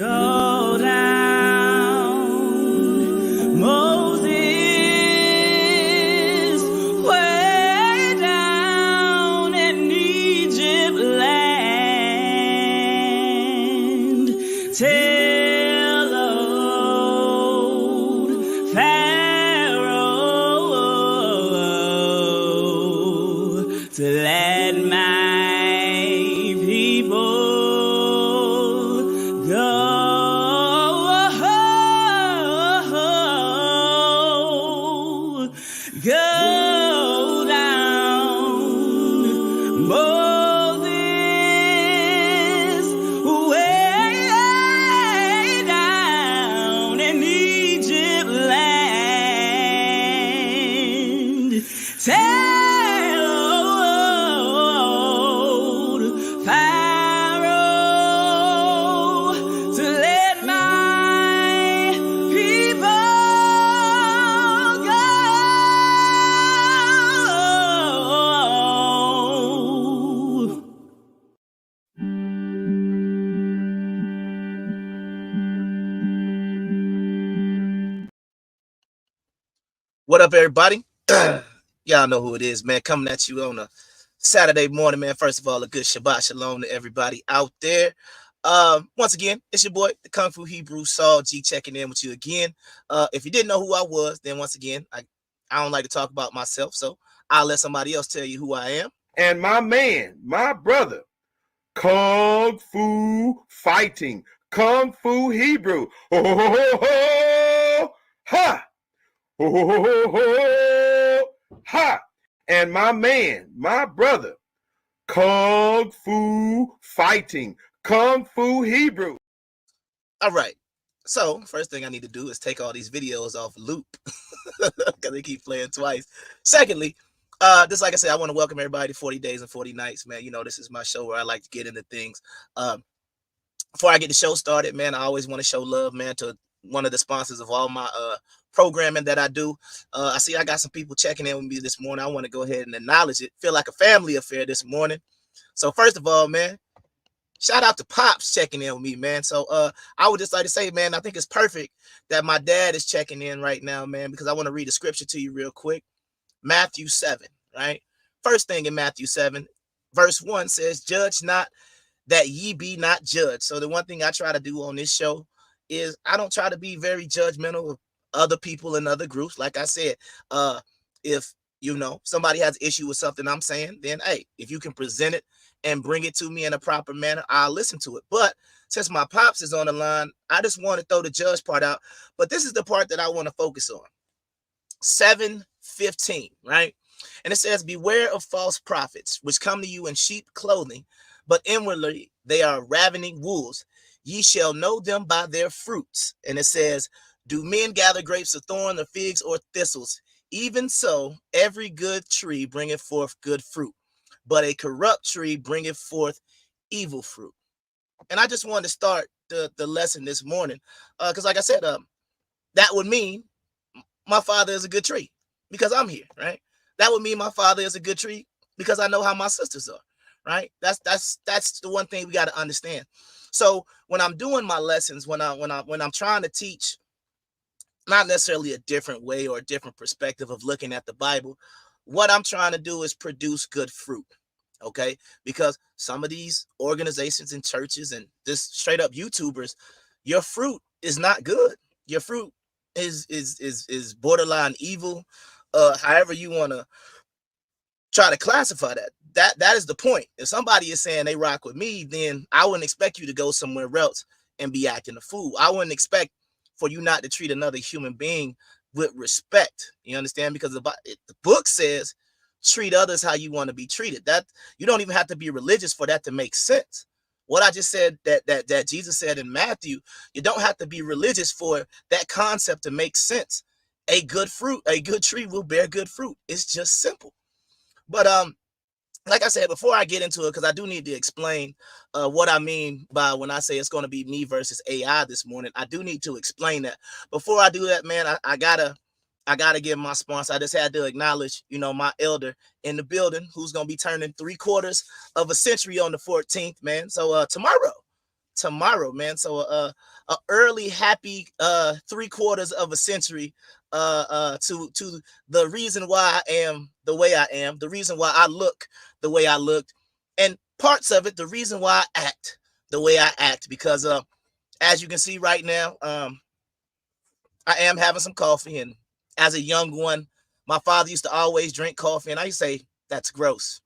Go down, Moses, way down in Egypt land. Tell old Pharaoh to let my people go. Go down, Moses, way down in Egypt land. Tell old Pharaoh to let my people go. What up, everybody? Y'all know who it is, man. Coming at you on a Saturday morning, man. First of all, a good Shabbat Shalom to everybody out there. Once again, it's your boy, the Kung Fu Hebrew Saul G, checking in with you again. If you didn't know who I was, then once again, I don't like to talk about myself, so I'll let somebody else tell you who I am. And my man, my brother, Kung Fu Fighting, Kung Fu Hebrew. Ho, ho, ho, ho, ho. Ha! Ho, ho, ho, ho, ho. Ha! And my man, my brother, Kung Fu Fighting, Kung Fu Hebrew. All right. So first thing I need to do is take all these videos off loop because they keep playing twice. Secondly, just like I said, I want to welcome everybody to 40 Days and 40 Nights, man. You know, this is my show where I like to get into things. Before I get the show started, man, I always want to show love, man, to one of the sponsors of all my programming that I do. I see I got some people checking in with me this morning. I want to go ahead and acknowledge it. Feel like a family affair this morning. So first of all, man, shout out to Pops checking in with me, man. So I would just like to say, man, I think it's perfect that my dad is checking in right now, man, because I want to read the scripture to you real quick. Matthew 7, right? First thing in Matthew 7, verse 1 says, judge not that ye be not judged. So the one thing I try to do on this show is I don't try to be very judgmental of other people and other groups. Like I said, if you know somebody has an issue with something I'm saying, then hey, if you can present it and bring it to me in a proper manner, I'll listen to it. But since my pops is on the line, I just want to throw the judge part out. But this is the part that I want to focus on. 7:15, right? And it says, beware of false prophets, which come to you in sheep clothing, but inwardly they are ravening wolves. Ye shall know them by their fruits. And it says, do men gather grapes of thorn or figs or thistles? Even so, every good tree bringeth forth good fruit, but a corrupt tree bringeth forth evil fruit. And I just wanted to start the lesson this morning because like I said, that would mean my father is a good tree because I'm here, right? That would mean my father is a good tree because I know how my sisters are, right? That's the one thing we got to understand. So when I'm doing my lessons, when I'm trying to teach, not necessarily a different way or a different perspective of looking at the Bible, what I'm trying to do is produce good fruit, okay? Because some of these organizations and churches and just straight up YouTubers, your fruit is not good. Your fruit is borderline evil. However you want to try to classify that. That is the point. If somebody is saying they rock with me, then I wouldn't expect you to go somewhere else and be acting a fool. I wouldn't expect for you not to treat another human being with respect. You understand? Because the book says treat others how you want to be treated. That you don't even have to be religious for that to make sense. What I just said that Jesus said in Matthew, you don't have to be religious for that concept to make sense. A good tree will bear good fruit. It's just simple. But like I said, before I get into it, because I do need to explain what I mean by when I say it's going to be me versus AI this morning, I do need to explain that. Before I do that, man, I gotta give my sponsor. I just had to acknowledge, my elder in the building who's going to be turning 3/4 of a century on the 14th, man. So tomorrow tomorrow, man. So a early happy 3/4 of a century to the reason why I am the way I am, the reason why I look the way I looked, and parts of it the reason why I act the way I act, because as you can see right now, I am having some coffee. And as a young one, my father used to always drink coffee, and I used to say, that's gross.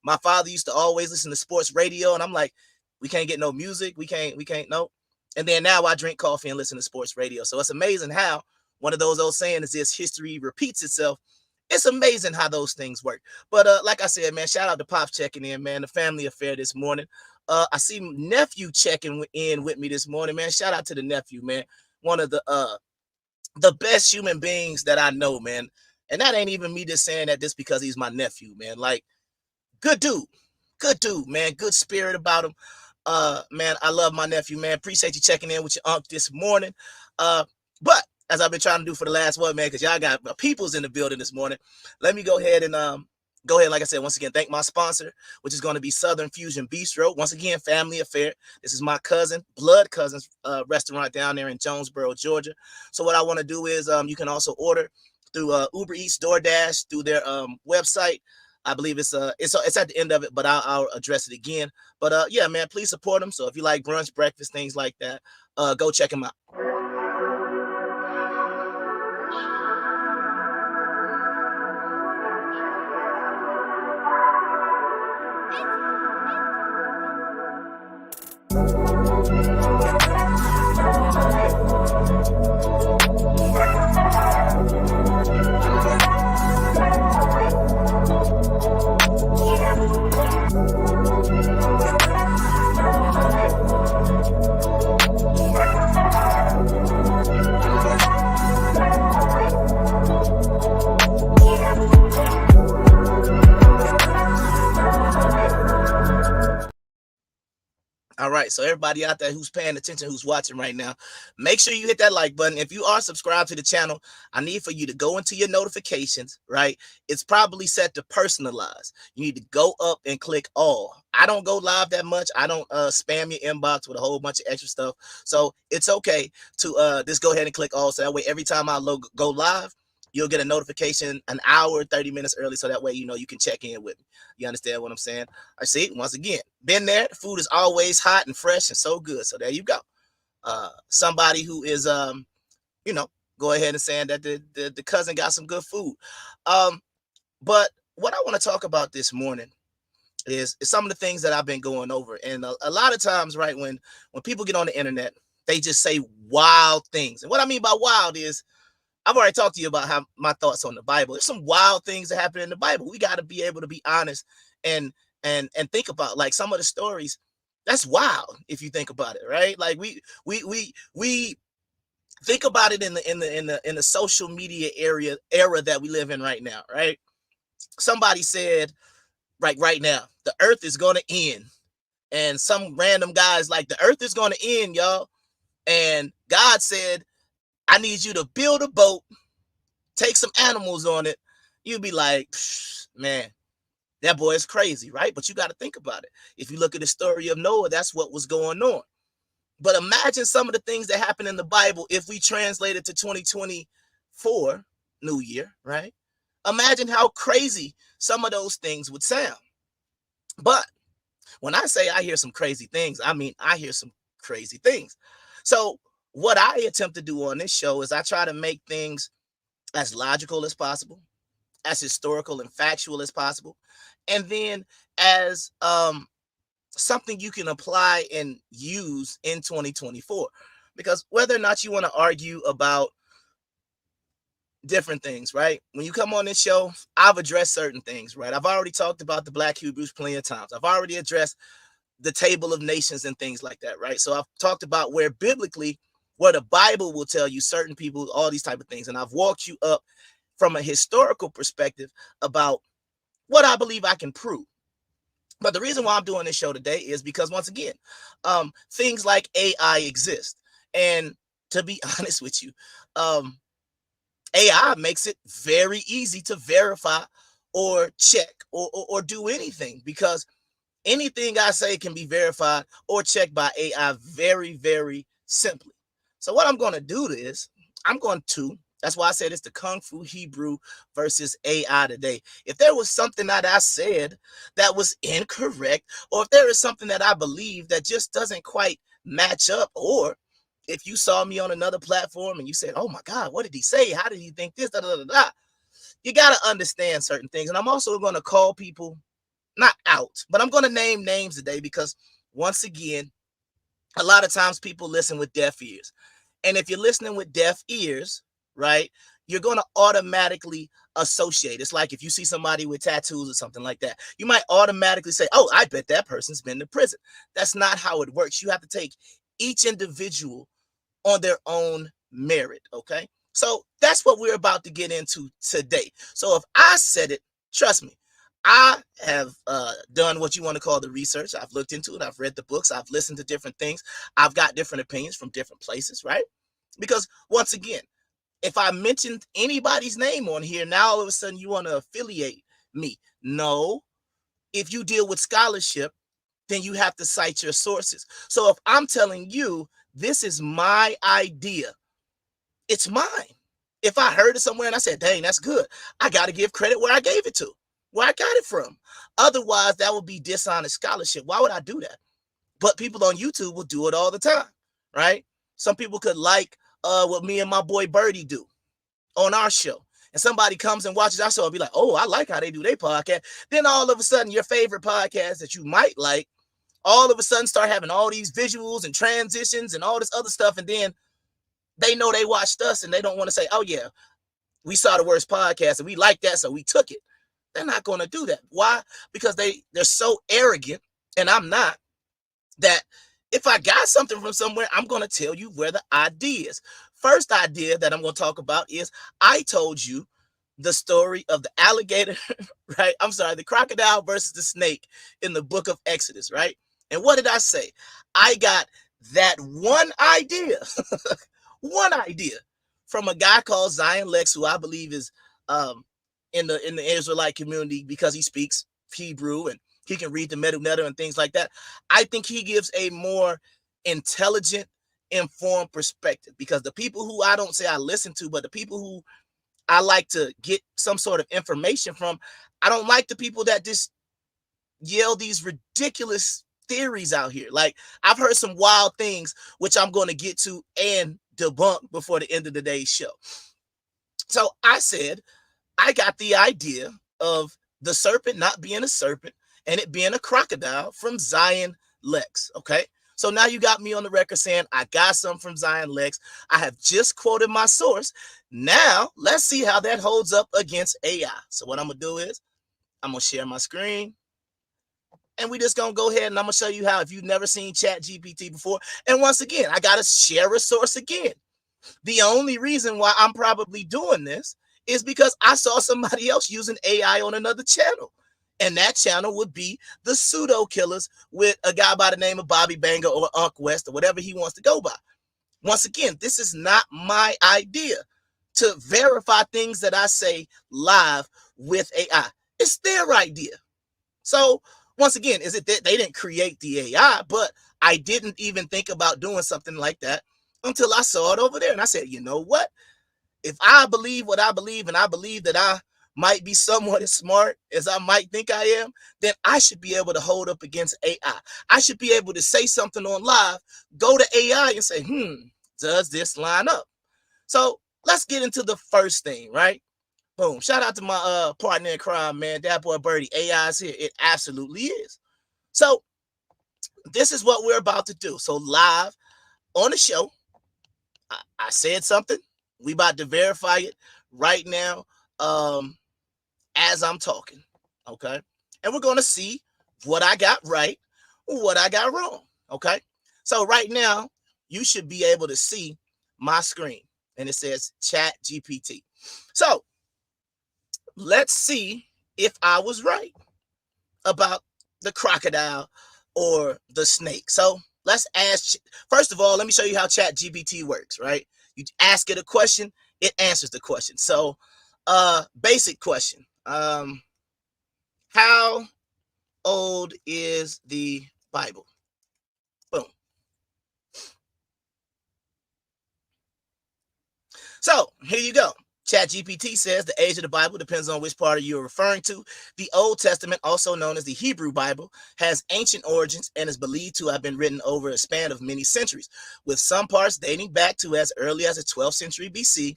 My father used to always listen to sports radio, and I'm like, we can't get no music. We can't, no. And then now I drink coffee and listen to sports radio. So it's amazing how one of those old sayings is this: history repeats itself. It's amazing how those things work. But like I said, man, shout out to Pops checking in, man. The family affair this morning. I see nephew checking in with me this morning, man. Shout out to the nephew, man. One of the best human beings that I know, man. And that ain't even me just saying that just because he's my nephew, man. Like, good dude, man. Good spirit about him. Man, I love my nephew, man. Appreciate you checking in with your uncle this morning. But as I've been trying to do for the last one, man, because y'all got peoples in the building this morning, let me go ahead and like I said, once again, thank my sponsor, which is going to be Southern Fusion Bistro. Once again, family affair. This is my blood cousin's restaurant down there in Jonesboro, Georgia. So what I want to do is you can also order through Uber Eats, DoorDash, through their website. I believe it's at the end of it, but I'll address it again. But yeah, man, please support them. So if you like brunch, breakfast, things like that, go check them out. All right, so everybody out there who's paying attention, who's watching right now, make sure you hit that like button. If you are subscribed to the channel, I need for you to go into your notifications, right? It's probably set to personalize. You need to go up and click all. I don't go live that much. I don't spam your inbox with a whole bunch of extra stuff. So it's okay to just go ahead and click all. So that way, every time I go live, you'll get a notification an hour, 30 minutes early. So that way, you know, you can check in with me. You understand what I'm saying? I see. Once again, been there. The food is always hot and fresh and so good. So there you go. Somebody who is, you know, go ahead and saying that the cousin got some good food. But what I want to talk about this morning is some of the things that I've been going over. And a lot of times, right, when people get on the internet, they just say wild things. And what I mean by wild is, I've already talked to you about how my thoughts on the Bible. There's some wild things that happen in the Bible. We got to be able to be honest and think about, like, some of the stories. That's wild if you think about it, right? Like we think about it in the social media era that we live in right now, right? Somebody said, right now, the earth is going to end. And some random guys like, the earth is going to end, y'all. And God said, I need you to build a boat, take some animals on it. You'd be like, man, that boy is crazy, right? But you got to think about it. If you look at the story of Noah, that's what was going on. But imagine some of the things that happen in the Bible if we translate it to 2024, New Year, right? Imagine how crazy some of those things would sound. But when I say I hear some crazy things, I mean I hear some crazy things. So what I attempt to do on this show is I try to make things as logical as possible, as historical and factual as possible, and then as something you can apply and use in 2024. Because whether or not you want to argue about different things, right? When you come on this show, I've addressed certain things, right? I've already talked about the Black Hebrews plenty of times. I've already addressed the table of nations and things like that, right? So I've talked about where biblically, where the Bible will tell you certain people, all these type of things. And I've walked you up from a historical perspective about what I believe I can prove. But the reason why I'm doing this show today is because, once again, things like AI exist. And to be honest with you, AI makes it very easy to verify or check or do anything, because Anything I say can be verified or checked by AI very, very simply. So what I'm going to do is that's why I said it's the Kung Fu Hebrew versus AI today. If there was something that I said that was incorrect, or if there is something that I believe that just doesn't quite match up, or if you saw me on another platform and you said, oh my God, what did he say? How did he think this? Da, da, da, da. You got to understand certain things. And I'm also going to call people not out, but I'm going to name names today because once again, a lot of times people listen with deaf ears. And if you're listening with deaf ears, right, you're going to automatically associate. It's like if you see somebody with tattoos or something like that, you might automatically say, oh, I bet that person's been to prison. That's not how it works. You have to take each individual on their own merit, okay? So that's what we're about to get into today. So if I said it, trust me, I have done what you want to call the research. I've looked into it. I've read the books. I've listened to different things. I've got different opinions from different places, right? Because once again, if I mentioned anybody's name on here, now all of a sudden you want to affiliate me. No, if you deal with scholarship, then you have to cite your sources. So if I'm telling you, this is my idea, it's mine. If I heard it somewhere and I said, dang, that's good, I got to give credit where I gave it to, where I got it from. Otherwise, that would be dishonest scholarship. Why would I do that? But people on YouTube will do it all the time, right? Some people could like what me and my boy Birdie do on our show. And somebody comes and watches our show and be like, oh, I like how they do their podcast. Then all of a sudden, your favorite podcast that you might like, all of a sudden start having all these visuals and transitions and all this other stuff. And then they know they watched us and they don't want to say, oh, yeah, we saw the worst podcast and we like that, so we took it. They're not going to do that. Why? Because they're so arrogant, and I'm not, that if I got something from somewhere, I'm going to tell you where the idea is. First idea that I'm going to talk about is I told you the story of the alligator, right? I'm sorry, the crocodile versus the snake in the book of Exodus, right? And what did I say? I got that one idea, one idea from a guy called Zion Lex, who I believe is in the Israelite community because he speaks Hebrew and he can read the Medu and things like that. I think he gives a more intelligent, informed perspective, because the people who I don't say I listen to, but the people who I like to get some sort of information from, I don't like the people that just yell these ridiculous theories out here. Like, I've heard some wild things, which I'm going to get to and debunk before the end of the day's show. So I said, I got the idea of the serpent not being a serpent and it being a crocodile from Zion Lex, okay? So now you got me on the record saying I got some from Zion Lex. I have just quoted my source. Now, let's see how that holds up against AI. So what I'm going to do is I'm going to share my screen. And we just going to go ahead and I'm going to show you how, if you've never seen ChatGPT before. And once again, I got to share a source again. The only reason why I'm probably doing this is because I saw somebody else using AI on another channel. And that channel would be the Pseudo Killers with a guy by the name of Bobby Banger or Unc West or whatever he wants to go by. Once again, this is not my idea to verify things that I say live with AI. It's their idea. So once again, is it that they didn't create the AI, but I didn't even think about doing something like that until I saw it over there. And I said, you know what? If I believe what I believe, and I believe that I might be somewhat as smart as I might think I am, then I should be able to hold up against AI. I should be able to say something on live, go to AI and say, does this line up? So let's get into the first thing, right? Boom. Shout out to my partner in crime, man, that boy Birdie. AI is here. It absolutely is. So this is what we're about to do. So live on the show, I said something. We about to verify it right now as I'm talking, okay? And we're going to see what I got right, what I got wrong, okay? So right now, you should be able to see my screen, and it says Chat GPT. So let's see if I was right about the crocodile or the snake. So let's ask, first of all, let me show you how Chat GPT works, right? You ask it a question, it answers the question. So basic question. How old is the Bible? Boom. So here you go. ChatGPT says the age of the Bible depends on which part you're referring to. The Old Testament, also known as the Hebrew Bible, has ancient origins and is believed to have been written over a span of many centuries, with some parts dating back to as early as the 12th century BC.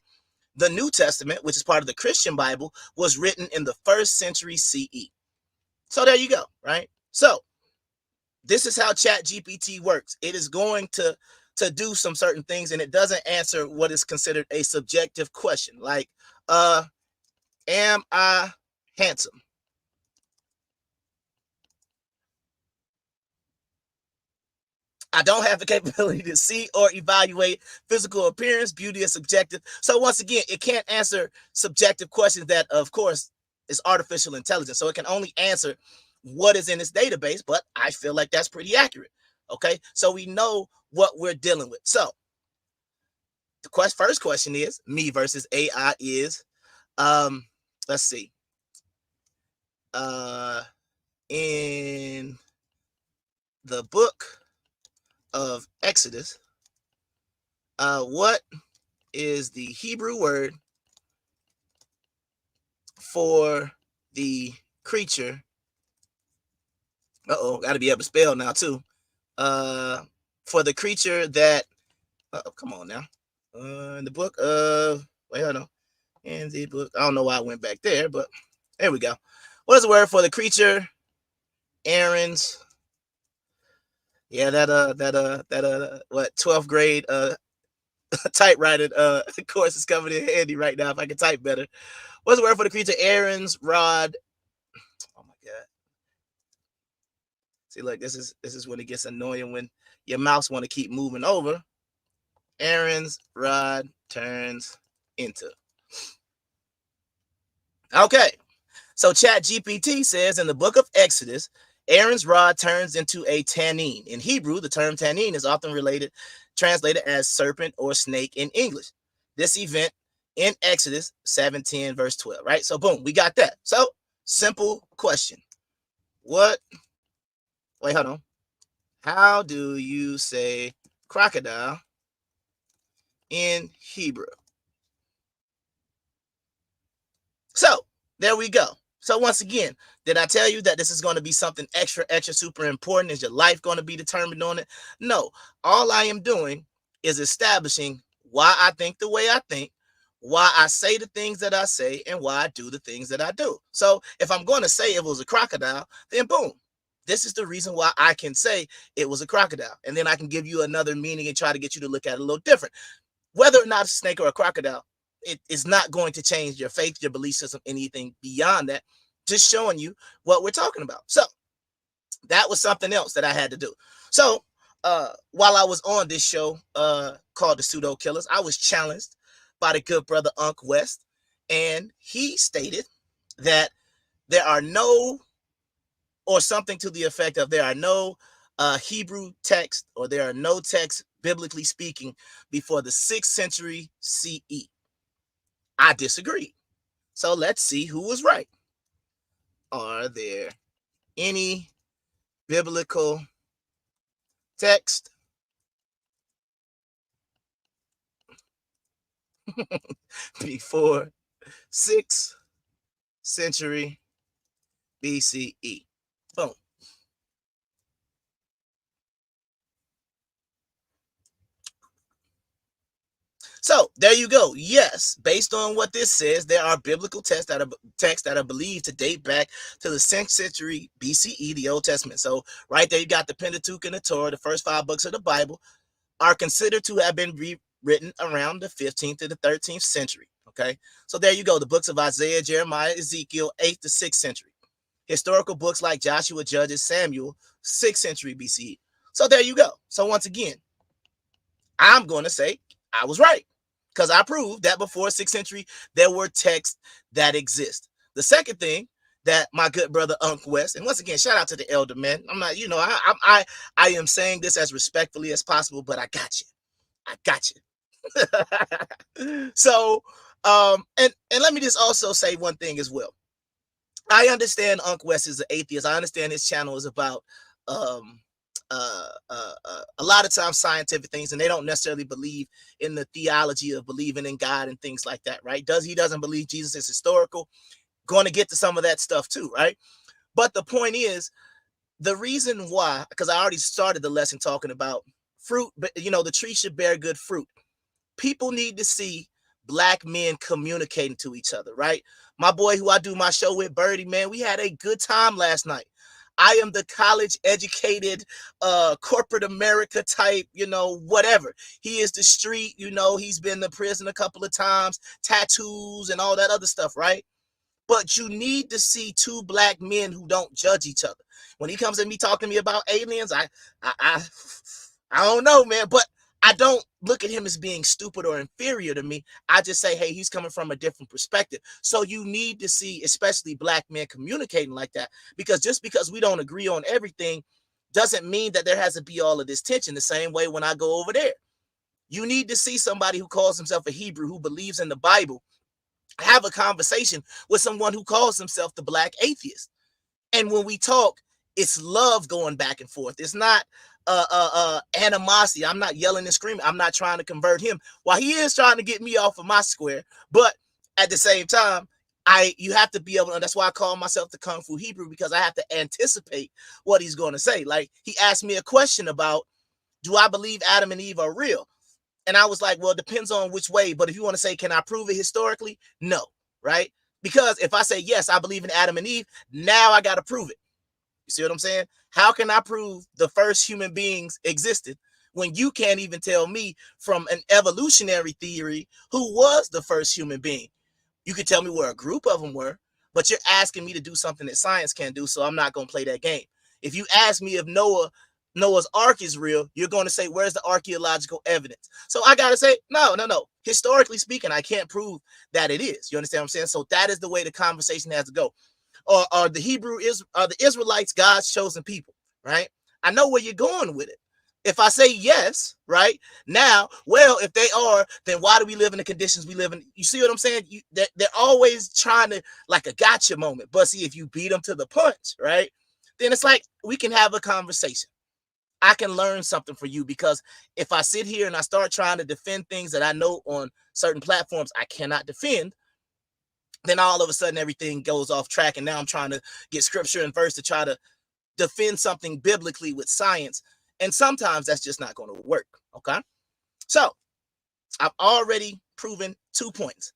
The New Testament, which is part of the Christian Bible, was written in the 1st century CE. So there you go, right? So this is how ChatGPT works. It is going to do some certain things, and it doesn't answer what is considered a subjective question, like, am I handsome? I don't have the capability to see or evaluate physical appearance. Beauty is subjective. So once again, it can't answer subjective questions that, of course, is artificial intelligence. So it can only answer what is in its database, but I feel like that's pretty accurate. Okay, so we know what we're dealing with. So the first question is, me versus AI is, let's see, in the book of Exodus, what is the Hebrew word for the creature? Got to be able to spell now too. For the creature that, come on now, in the book of, wait, hold on, in the book, I don't know why I went back there, but there we go. What is the word for the creature? Aaron's, yeah, what 12th grade typewriter course is coming in handy right now if I can type better. What's the word for the creature? Aaron's rod. Oh my god. See, look, this is when it gets annoying, when your mouse want to keep moving over. Aaron's rod turns into. Okay, so ChatGPT says in the book of Exodus, Aaron's rod turns into a tannin. In Hebrew, the term tannin is often translated as serpent or snake in English. This event in Exodus 7:10, verse 12, right? So boom, we got that. So simple question. Wait, hold on. How do you say crocodile in Hebrew? So there we go. So once again, did I tell you that this is going to be something extra super important? Is your life going to be determined on it? No. All I am doing is establishing why I think the way I think, why I say the things that I say, and why I do the things that I do. So if I'm going to say it was a crocodile, then boom, this is the reason why I can say it was a crocodile. And then I can give you another meaning and try to get you to look at it a little different. Whether or not it's a snake or a crocodile, it is not going to change your faith, your belief system, anything beyond that. Just showing you what we're talking about. So that was something else that I had to do. So while I was on this show called The Pseudo Killers, I was challenged by the good brother Unc West, and he stated that there are no, or something to the effect of, there are no Hebrew text, or there are no texts, biblically speaking, before the 6th century CE. I disagree. So let's see who was right. Are there any biblical text before 6th century BCE? Boom. So there you go. Yes, based on what this says, there are biblical texts that are believed to date back to the 6th century BCE, the Old Testament. So right there, you got the Pentateuch and the Torah, the first 5 books of the Bible, are considered to have been rewritten around the 15th to the 13th century. Okay, so there you go. The books of Isaiah, Jeremiah, Ezekiel, 8th to 6th century. Historical books like Joshua, Judges, Samuel, 6th century BCE. So there you go. So once again, I'm going to say I was right, because I proved that before 6th century, there were texts that exist. The second thing that my good brother Unc West, and once again, shout out to the elder man. I'm not, I am saying this as respectfully as possible, but I got you. I got you. So, and let me just also say one thing as well. I understand Unc West is an atheist. I understand his channel is about um a lot of times scientific things, and they don't necessarily believe in the theology of believing in God and things like that, right? He doesn't believe Jesus is historical. Going to get to some of that stuff too, right? But the point is, the reason why, because I already started the lesson talking about fruit, but the tree should bear good fruit. People need to see black men communicating to each other, right? My boy who I do my show with, Birdie, man, we had a good time last night. I am the college educated corporate America type, whatever. He is the street, he's been to prison a couple of times, tattoos and all that other stuff, right? But you need to see two black men who don't judge each other. When he comes at me talking to me about aliens, I don't know, man, but I don't look at him as being stupid or inferior to me. I just say, hey, he's coming from a different perspective. So you need to see, especially black men, communicating like that, because just because we don't agree on everything doesn't mean that there has to be all of this tension. The same way when I go over there, you need to see somebody who calls himself a Hebrew, who believes in the Bible, have a conversation with someone who calls himself the black atheist. And when we talk, it's love going back and forth. It's not animosity. I'm not yelling and screaming. I'm not trying to convert him, while he is trying to get me off of my square. But at the same time, you have to be able to, that's why I call myself the Kung Fu Hebrew, because I have to anticipate what he's going to say. Like, he asked me a question about, do I believe Adam and Eve are real? And I was like, well, it depends on which way. But if you want to say, can I prove it historically? No, right? Because if I say, yes, I believe in Adam and Eve, now I got to prove it. You see what I'm saying? How can I prove the first human beings existed when you can't even tell me from an evolutionary theory who was the first human being? You could tell me where a group of them were, but you're asking me to do something that science can't do, so I'm not going to play that game. If you ask me if Noah's Ark is real, you're going to say, where's the archaeological evidence? So I got to say, no. Historically speaking, I can't prove that it is. You understand what I'm saying? So that is the way the conversation has to go. Or the Israelites God's chosen people, right? I know where you're going with it. If I say yes, right now, well, if they are, then why do we live in the conditions we live in? You see what I'm saying? They're always trying to, like, a gotcha moment. But see, if you beat them to the punch, right, then it's like we can have a conversation. I can learn something for you, because if I sit here and I start trying to defend things that I know on certain platforms I cannot defend, then all of a sudden everything goes off track. And now I'm trying to get scripture and verse to try to defend something biblically with science. And sometimes that's just not going to work. Okay. So I've already proven 2 points.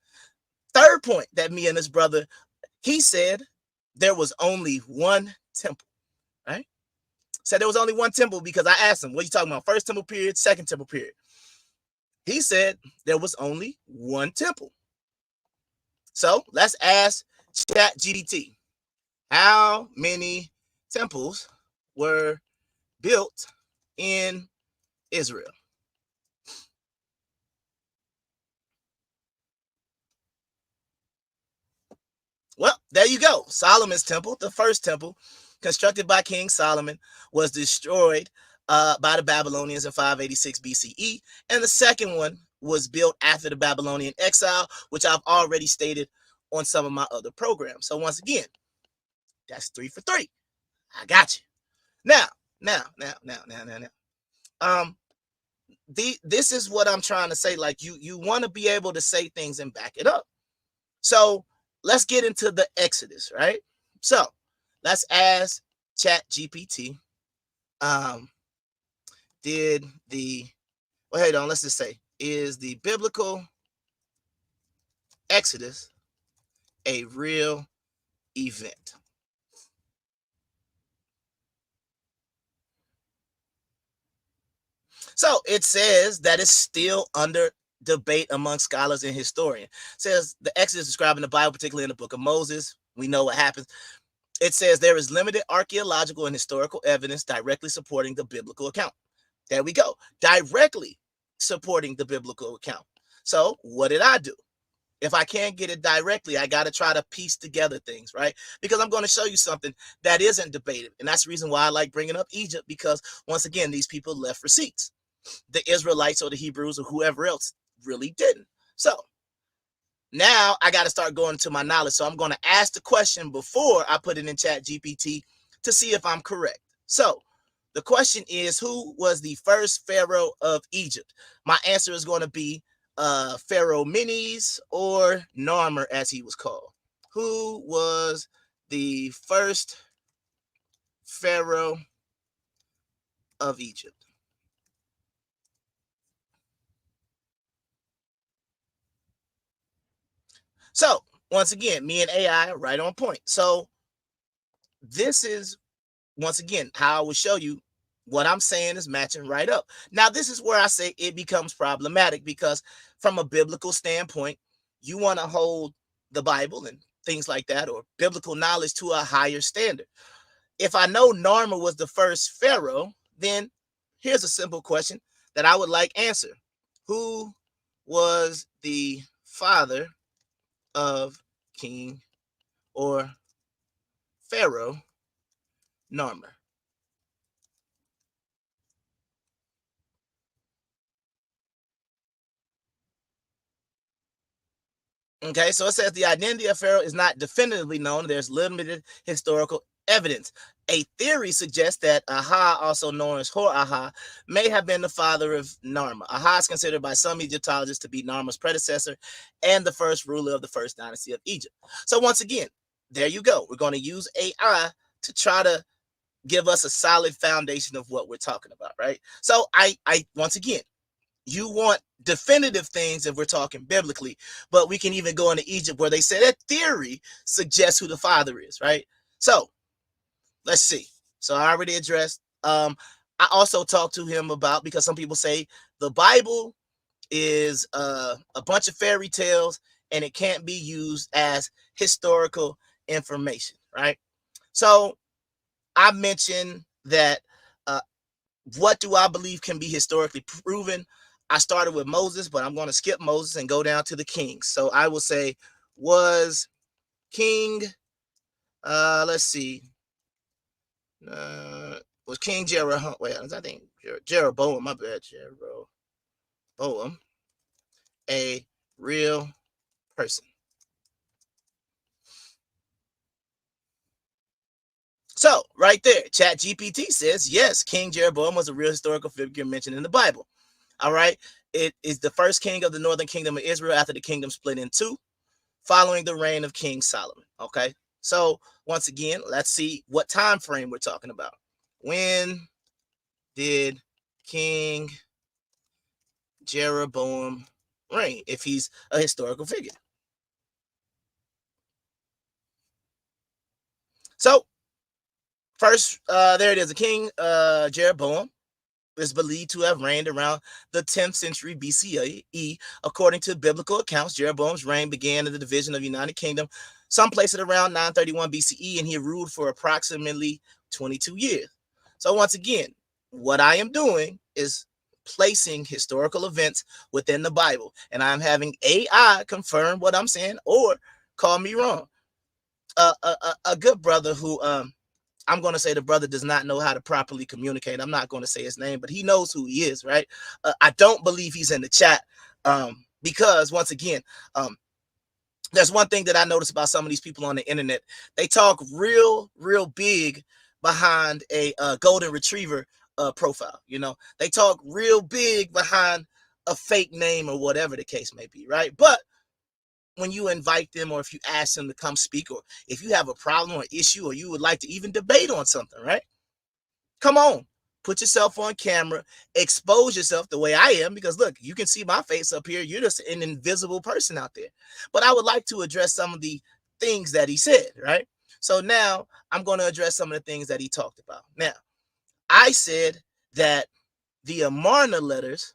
Third point that me and this brother, he said there was only one temple, right? Said there was only one temple, because I asked him, what are you talking about? First temple period, second temple period. He said there was only one temple. So let's ask ChatGPT, how many temples were built in Israel? Well, there you go. Solomon's temple, the first temple, constructed by King Solomon, was destroyed by the Babylonians in 586 BCE. And the second one was built after the Babylonian exile, which I've already stated on some of my other programs. So once again, that's 3 for 3. I got you. Now. This is what I'm trying to say. Like, you want to be able to say things and back it up. So let's get into the Exodus, right? So let's ask ChatGPT. Let's just say, is the biblical Exodus a real event? So it says that it's still under debate among scholars and historians. It says the Exodus described in the Bible, particularly in the book of Moses, we know what happens. It says there is limited archaeological and historical evidence directly supporting the biblical account. There we go. Directly supporting the biblical account. So what did I do? If I can't get it directly, I got to try to piece together things, right? Because I'm going to show you something that isn't debated. And that's the reason why I like bringing up Egypt, because once again, these people left receipts. The Israelites or the Hebrews or whoever else really didn't. So now I got to start going to my knowledge. So I'm going to ask the question before I put it in Chat GPT to see if I'm correct. So the question is, who was the first pharaoh of Egypt? My answer is going to be Pharaoh Menes, or Narmer as he was called. Who was the first pharaoh of Egypt? So once again, me and AI are right on point. So this is, once again, how I will show you what I'm saying is matching right up. Now, this is where I say it becomes problematic, because from a biblical standpoint, you want to hold the Bible and things like that, or biblical knowledge, to a higher standard. If I know Narmer was the first pharaoh, then here's a simple question that I would like answered. Who was the father of King or Pharaoh Narmer? Okay, so it says the identity of Pharaoh is not definitively known. There's limited historical evidence. A theory suggests that Aha, also known as Hor Aha, may have been the father of Narmer. Aha is considered by some Egyptologists to be Narmer's predecessor and the first ruler of the first dynasty of Egypt. So once again, there you go. We're going to use AI to try to give us a solid foundation of what we're talking about, right? So I once again, you want definitive things if we're talking biblically, but we can even go into Egypt where they say that theory suggests who the father is, right? So let's see. So I already addressed. I also talked to him about, because some people say the Bible is a bunch of fairy tales and it can't be used as historical information, right? So I mentioned that what do I believe can be historically proven? I started with Moses, but I'm going to skip Moses and go down to the kings. So I will say, was King, let's see, was King Jeroboam, wait, I think Jeroboam, my bad, Jeroboam, a real person? So right there, Chat GPT says, yes, King Jeroboam was a real historical figure mentioned in the Bible. All right. It is the first king of the northern kingdom of Israel after the kingdom split in two, following the reign of King Solomon. Okay. So once again, let's see what time frame we're talking about. When did King Jeroboam reign, if he's a historical figure? So first, there it is. The King Jeroboam is believed to have reigned around the 10th century BCE. According to biblical accounts, Jeroboam's reign began in the division of the United Kingdom. Some place it around 931 BCE, and he ruled for approximately 22 years. So once again, what I am doing is placing historical events within the Bible, and I'm having AI confirm what I'm saying or call me wrong. A good brother who I'm going to say the brother does not know how to properly communicate. I'm not going to say his name, but he knows who he is, right? I don't believe he's in the chat because, once again, there's one thing that I notice about some of these people on the internet. They talk real big behind a golden retriever profile. You know, they talk real big behind a fake name or whatever the case may be, right? But when you invite them, or if you ask them to come speak, or if you have a problem or issue, or you would like to even debate on something, right? Come on, put yourself on camera, expose yourself the way I am, because look, you can see my face up here. You're just an invisible person out there. But I would like to address some of the things that he said, right? So now I'm going to address some of the things that he talked about. Now, I said that the Amarna letters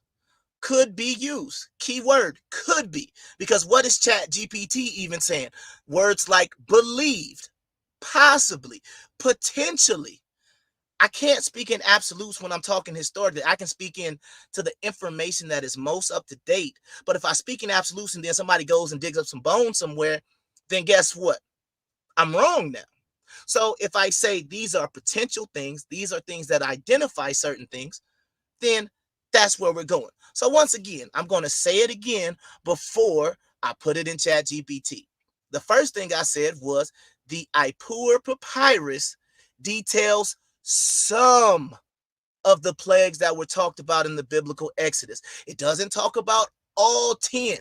could be used. Keyword, could be. Because what is Chat GPT even saying? Words like believed, possibly, potentially. I can't speak in absolutes when I'm talking historically. I can speak in to the information that is most up to date. But if I speak in absolutes and then somebody goes and digs up some bones somewhere, then guess what? I'm wrong now. So if I say these are potential things, these are things that identify certain things, then that's where we're going. So once again, I'm going to say it again before I put it in Chat GPT. The first thing I said was the Ipuwer papyrus details some of the plagues that were talked about in the biblical Exodus. It doesn't talk about all 10.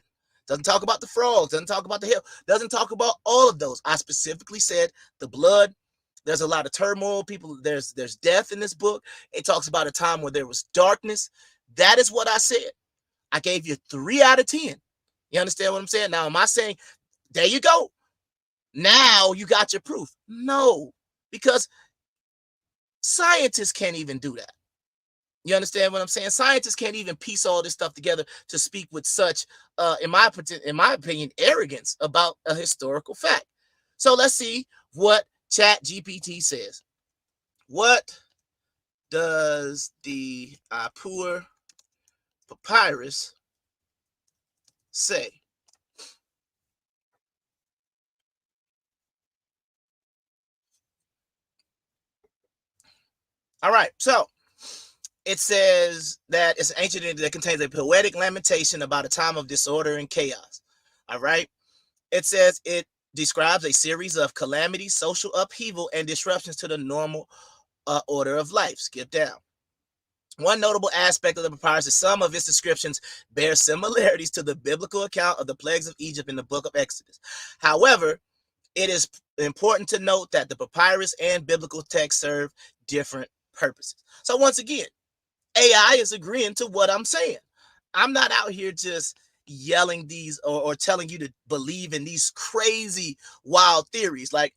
Doesn't talk about the frogs, doesn't talk about the hail, doesn't talk about all of those. I specifically said the blood. There's a lot of turmoil. People, there's death in this book. It talks about a time where there was darkness. That is what I said. I gave you 3 out of 10. You understand what I'm saying? Now, am I saying, there you go, now you got your proof? No, because scientists can't even do that. You understand what I'm saying? Scientists can't even piece all this stuff together to speak with such, in my opinion, arrogance about a historical fact. So let's see what Chat GPT says. What does the Ipuwer papyrus say? All right, so it says that it's ancient that contains a poetic lamentation about a time of disorder and chaos. All right. It says it describes a series of calamities, social upheaval, and disruptions to the normal order of life. Skip down. One notable aspect of the papyrus is some of its descriptions bear similarities to the biblical account of the plagues of Egypt in the book of Exodus. However, it is important to note that the papyrus and biblical text serve different purposes. So once again, AI is agreeing to what I'm saying. I'm not out here just yelling these or telling you to believe in these crazy, wild theories. Like,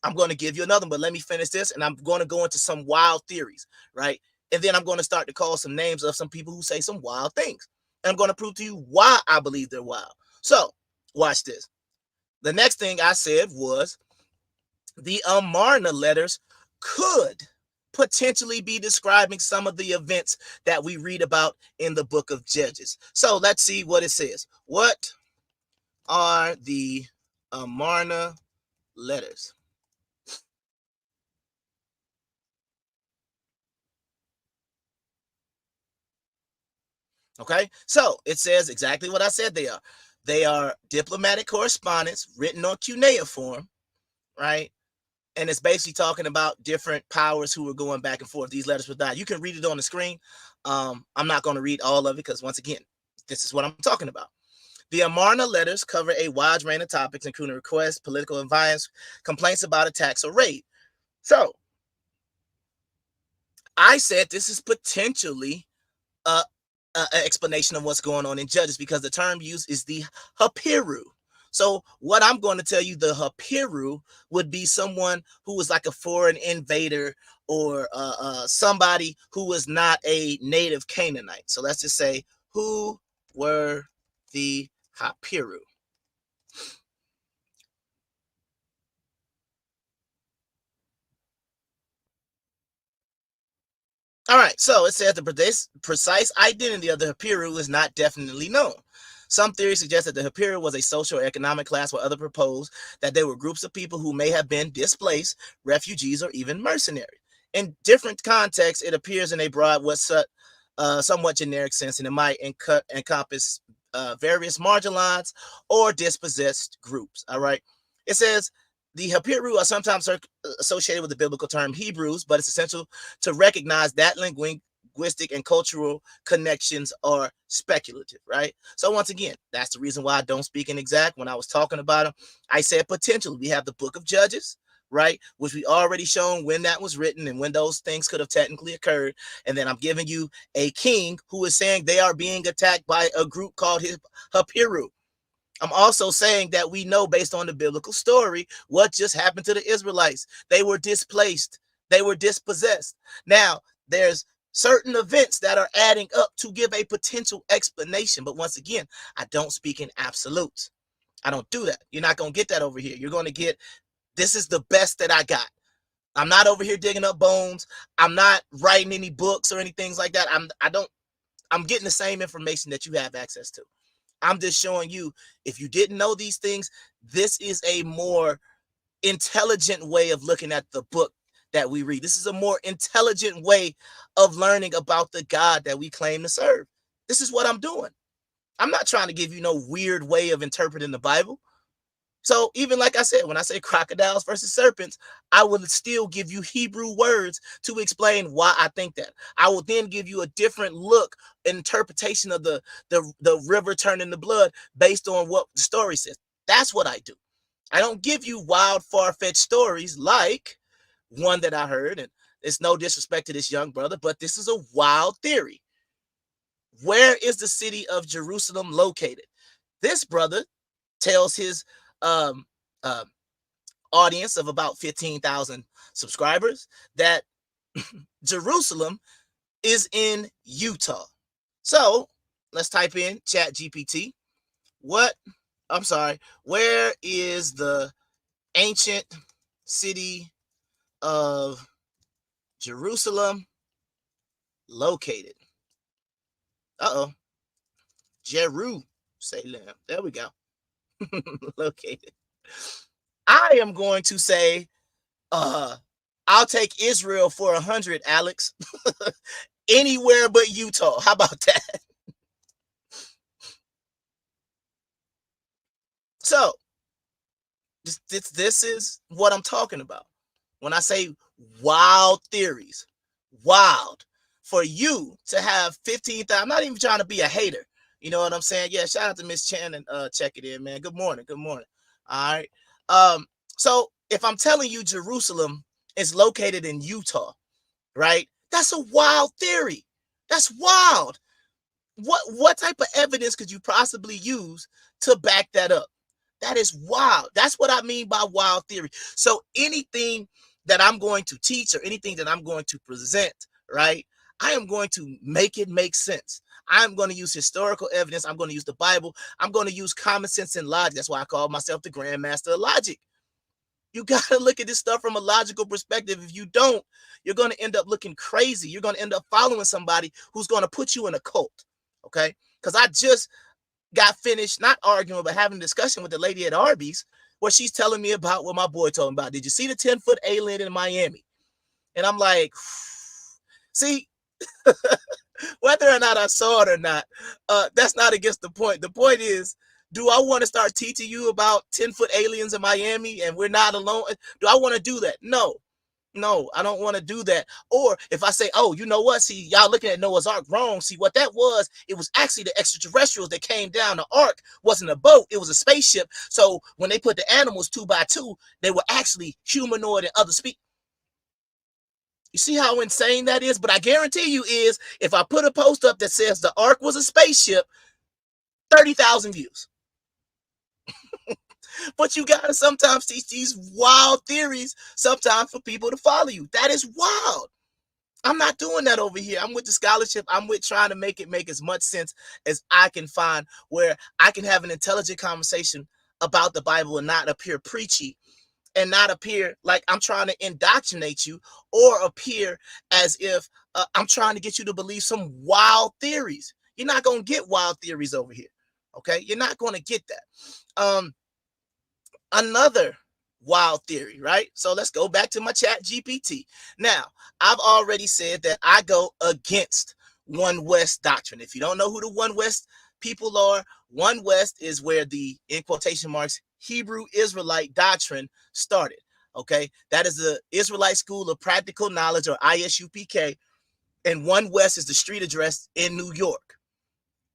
I'm going to give you another one, but let me finish this, and I'm going to go into some wild theories, right? And then I'm going to start to call some names of some people who say some wild things. And I'm going to prove to you why I believe they're wild. So, watch this. The next thing I said was the Amarna letters could potentially be describing some of the events that we read about in the book of Judges. So let's see what it says. What are the Amarna letters? Okay, so it says exactly what I said they are. They are diplomatic correspondence written on cuneiform, right? And it's basically talking about different powers who were going back and forth. These letters were died. You can read it on the screen. I'm not going to read all of it because, once again, this is what I'm talking about. The Amarna letters cover a wide range of topics, including requests, political advice, complaints about attacks or raid. So I said this is potentially an explanation of what's going on in Judges, because the term used is the Hapiru. So what I'm going to tell you, the Hapiru would be someone who was like a foreign invader or somebody who was not a native Canaanite. So let's just say, who were the Hapiru? All right, so it says the precise identity of the Hapiru is not definitely known. Some theories suggest that the Hapiru was a social or economic class, while others propose that they were groups of people who may have been displaced, refugees, or even mercenaries. In different contexts, it appears in a broad, somewhat generic sense, and it might encompass various marginalized or dispossessed groups. All right, it says the Hapiru are sometimes associated with the biblical term Hebrews, but it's essential to recognize that linguistic and cultural connections are speculative, right? So once again, that's the reason why I don't speak in exact. When I was talking about them, I said potentially. We have the book of Judges, right, which we already shown when that was written and when those things could have technically occurred. And then I'm giving you a king who is saying they are being attacked by a group called Hapiru. I'm also saying that we know, based on the biblical story, what just happened to the Israelites. They were displaced. They were dispossessed. Now, there's certain events that are adding up to give a potential explanation. But once again, I don't speak in absolutes. I don't do that. You're not going to get that over here. You're going to get, this is the best that I got. I'm not over here digging up bones. I'm not writing any books or anything like that. I'm getting the same information that you have access to. I'm just showing you, if you didn't know these things, this is a more intelligent way of looking at the book that we read. This is a more intelligent way of learning about the God that we claim to serve. This is what I'm doing. I'm not trying to give you no weird way of interpreting the Bible. So even like I said, when I say crocodiles versus serpents, I will still give you Hebrew words to explain why I think that. I will then give you a different look, interpretation of the river turning to blood based on what the story says. That's what I do. I don't give you wild, far-fetched stories like one that I heard, and it's no disrespect to this young brother, but this is a wild theory. Where is the city of Jerusalem located? This brother tells his um, uh, audience of about 15,000 subscribers that Jerusalem is in Utah. So let's type in Chat GPT. Where is the ancient city of Jerusalem located? Jerusalem. There we go. Located. I am going to say, I'll take Israel for 100, Alex. Anywhere but Utah. How about that? So, this is what I'm talking about. When I say wild theories, wild. For you to have 15,000, I'm not even trying to be a hater. You know what I'm saying? Yeah, shout out to Miss Chan and check it in, man. Good morning. Good morning. All right. So if I'm telling you Jerusalem is located in Utah, right? That's a wild theory. That's wild. What type of evidence could you possibly use to back that up? That is wild. That's what I mean by wild theory. So anything that I'm going to teach or anything that I'm going to present, right? I am going to make it make sense. I'm going to use historical evidence. I'm going to use the Bible. I'm going to use common sense and logic. That's why I call myself the Grandmaster of Logic. You got to look at this stuff from a logical perspective. If you don't, you're going to end up looking crazy. You're going to end up following somebody who's going to put you in a cult. Okay? Because I just got finished not arguing, but having a discussion with the lady at Arby's where she's telling me about what my boy told me about. Did you see the 10-foot alien in Miami? And I'm like, see, whether or not I saw it or not, that's not against the point. The point is, do I want to start teaching you about 10-foot aliens in Miami and we're not alone? Do I want to do that? No, I don't want to do that. Or if I say, oh, you know what? See, y'all looking at Noah's Ark wrong. See, what that was, it was actually the extraterrestrials that came down. The Ark wasn't a boat. It was a spaceship. So when they put the animals 2 by 2, they were actually humanoid and other species. You see how insane that is? But I guarantee you is, if I put a post up that says the Ark was a spaceship, 30,000 views. But you gotta sometimes teach these wild theories sometimes for people to follow you. That is wild. I'm not doing that over here. I'm with the scholarship. I'm with trying to make it make as much sense as I can find, where I can have an intelligent conversation about the Bible and not appear preachy and not appear like I'm trying to indoctrinate you or appear as if I'm trying to get you to believe some wild theories. You're not going to get wild theories over here. Okay? You're not going to get that. Another wild theory, right? So let's go back to my Chat GPT. Now, I've already said that I go against One West doctrine. If you don't know who the One West people are, One West is where the, in quotation marks, Hebrew Israelite doctrine started. Okay, that is the Israelite School of Practical Knowledge, or ISUPK, and One West is the street address in New York.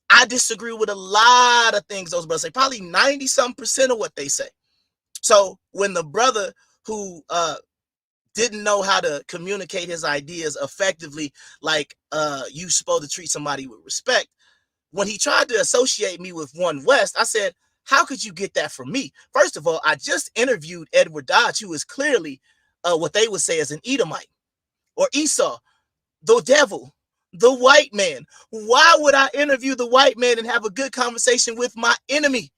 I disagree with a lot of things those brothers say, probably 90-some% of what they say. So when the brother who didn't know how to communicate his ideas effectively, like you supposed to treat somebody with respect, when he tried to associate me with One West, I said, how could you get that from me? First of all, I just interviewed Edward Dodge, who is clearly what they would say as an Edomite or Esau, the devil, the white man. Why would I interview the white man and have a good conversation with my enemy?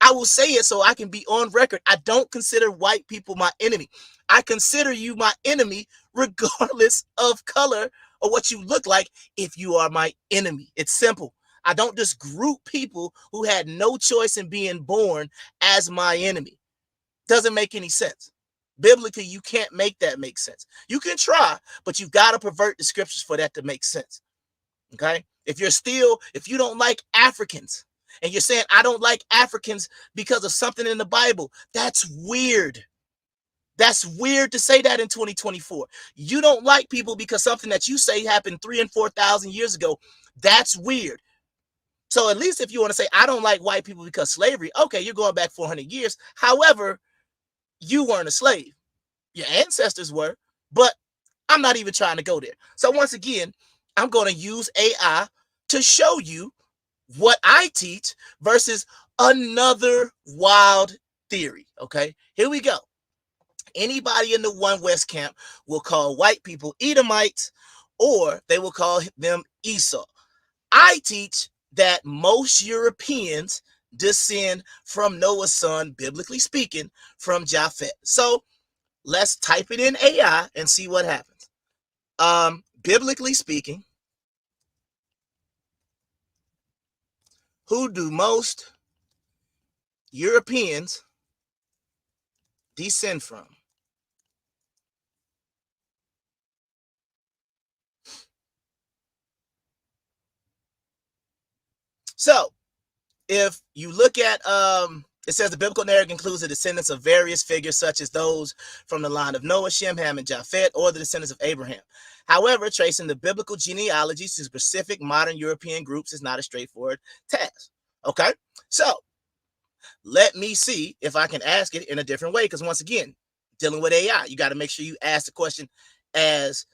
I will say it so I can be on record. I don't consider white people my enemy. I consider you my enemy regardless of color or what you look like if you are my enemy. It's simple. I don't just group people who had no choice in being born as my enemy. Doesn't make any sense. Biblically, you can't make that make sense. You can try, but you've got to pervert the scriptures for that to make sense. Okay? If you don't like Africans, And you're saying, I don't like Africans because of something in the Bible. That's weird. That's weird to say that in 2024. You don't like people because something that you say happened 3,000 and 4,000 years ago. That's weird. So at least if you want to say, I don't like white people because slavery, okay, you're going back 400 years. However, you weren't a slave. Your ancestors were, but I'm not even trying to go there. So once again, I'm going to use AI to show you what I teach versus another wild theory. Okay, here we go. Anybody in the One West camp will call white people Edomites, or they will call them Esau. I teach that most Europeans descend from Noah's son, biblically speaking, from Japhet. So let's type it in AI and see what happens. Biblically speaking, who do most Europeans descend from? So if you look at it says the biblical narrative includes the descendants of various figures such as those from the line of Noah, Shem, Ham, and Japhet, or the descendants of Abraham. However, tracing the biblical genealogies to specific modern European groups is not a straightforward task. Okay, so let me see if I can ask it in a different way, because once again, dealing with AI, you got to make sure you ask the question as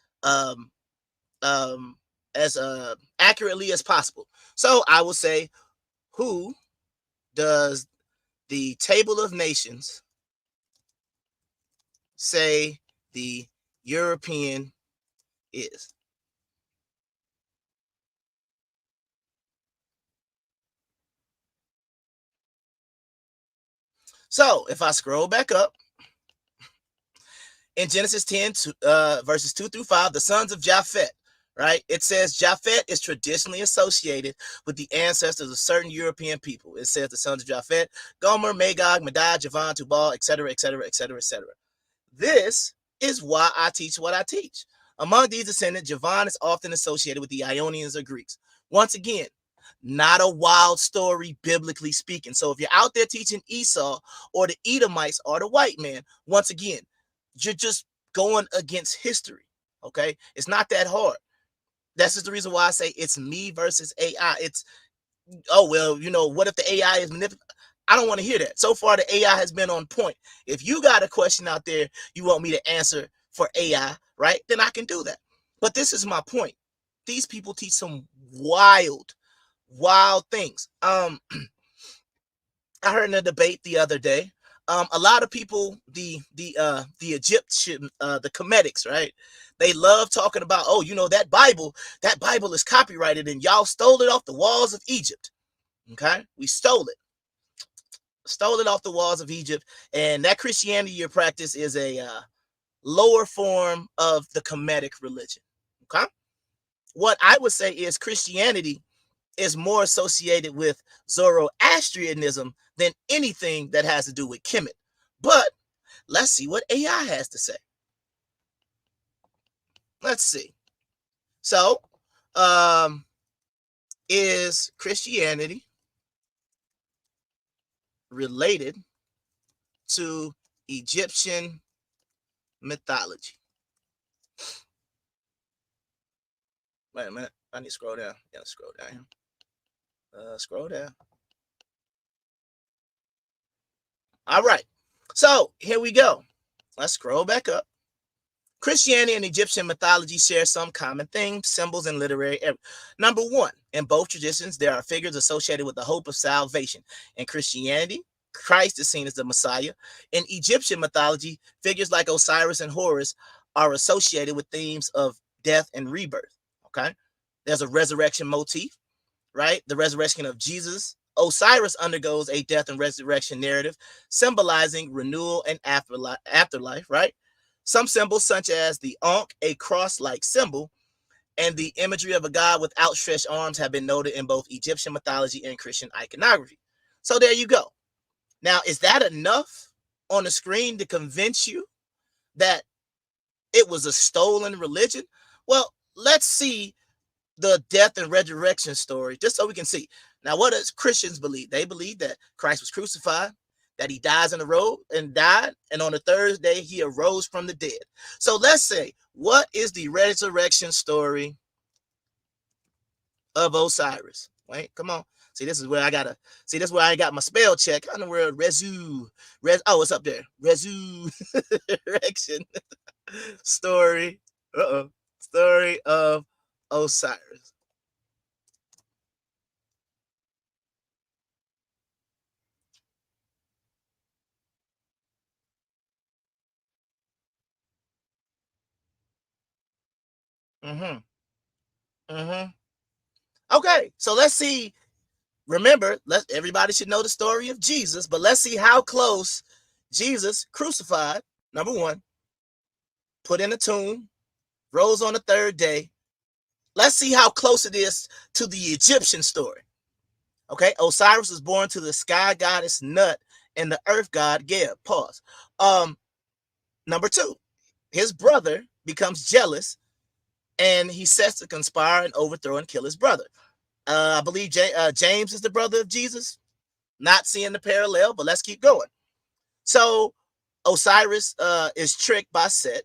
accurately as possible. So I will say, who does the Table of Nations say the European is? So if I scroll back up, in Genesis 10, verses 2 through 5, the sons of Japhet, right? It says Japhet is traditionally associated with the ancestors of certain European people. It says the sons of Japhet, Gomer, Magog, Madai, Javan, Tubal, etc., etc., etc., etc. This is why I teach what I teach. Among these descendants, Javan is often associated with the Ionians or Greeks. Once again, not a wild story, biblically speaking. So if you're out there teaching Esau or the Edomites or the white man, once again, you're just going against history. Okay, it's not that hard. That's just the reason why I say it's me versus AI. It's, oh well, you know, what if the AI is manipulated? I don't want to hear that. So far, the AI has been on point. If you got a question out there you want me to answer for AI, right, then I can do that. But this is my point. These people teach some wild things. I heard in a debate the other day, a lot of people, the Egyptian, the Comedics, right? They love talking about, oh, you know, that Bible is copyrighted and y'all stole it off the walls of Egypt. Okay, we stole it off the walls of Egypt, and that Christianity you practice is a lower form of the Kemetic religion. Okay, what I would say is Christianity is more associated with Zoroastrianism than anything that has to do with Kemet. But let's see what AI has to say. Let's see. So, is Christianity related to Egyptian mythology? Wait a minute. I need to scroll down. Yeah, scroll down. Scroll down. All right. So here we go. Let's scroll back up. Christianity and Egyptian mythology share some common themes, symbols, and literary. Number one, in both traditions, there are figures associated with the hope of salvation. In Christianity, Christ is seen as the Messiah. In Egyptian mythology, figures like Osiris and Horus are associated with themes of death and rebirth. Okay, there's a resurrection motif, right? The resurrection of Jesus. Osiris undergoes a death and resurrection narrative, symbolizing renewal and afterlife, right? Some symbols, such as the Ankh, a cross-like symbol, and the imagery of a god with outstretched arms, have been noted in both Egyptian mythology and Christian iconography. So there you go. Now, is that enough on the screen to convince you that it was a stolen religion? Well, let's see the death and resurrection story, just so we can see. Now, what does Christians believe? They believe that Christ was crucified, that he dies on the road and died, and on the third day he arose from the dead. So let's say, what is the resurrection story of Osiris? Wait, come on. See, this is where I gotta see. This is where I got my spell check. I know where oh, it's up there. Resurrection story. Story of Osiris. Mm-hmm. Mm-hmm. Okay, so let's see. Remember, everybody should know the story of Jesus, but let's see how close Jesus crucified. Number one, put in a tomb, rose on the third day. Let's see how close it is to the Egyptian story. Okay, Osiris was born to the sky goddess Nut and the earth god Geb. Pause. Number two, his brother becomes jealous and he sets to conspire and overthrow and kill his brother. I believe James is the brother of Jesus. Not seeing the parallel, but let's keep going. So Osiris is tricked by Set,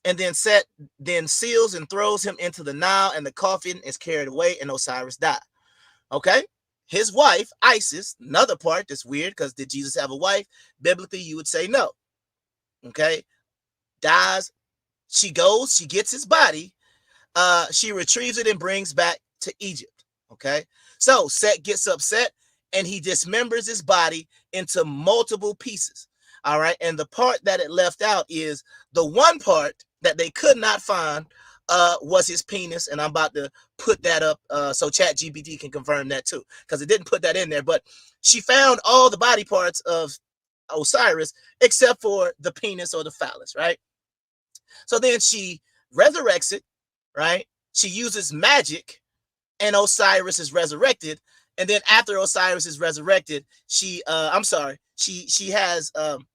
and then Set then seals and throws him into the Nile, and the coffin is carried away, and Osiris died. Okay, his wife Isis, another part that's weird because did Jesus have a wife? Biblically, you would say no. Okay, dies. She goes, she gets his body, she retrieves it and brings back to Egypt. Okay, so Set gets upset and he dismembers his body into multiple pieces. All right, and the part that it left out is the one part that they could not find was his penis, and I'm about to put that up so ChatGPT can confirm that too, because it didn't put that in there. But she found all the body parts of Osiris except for the penis or the phallus, right? So then she resurrects it, right? She uses magic, and Osiris is resurrected. And then after Osiris is resurrected, she has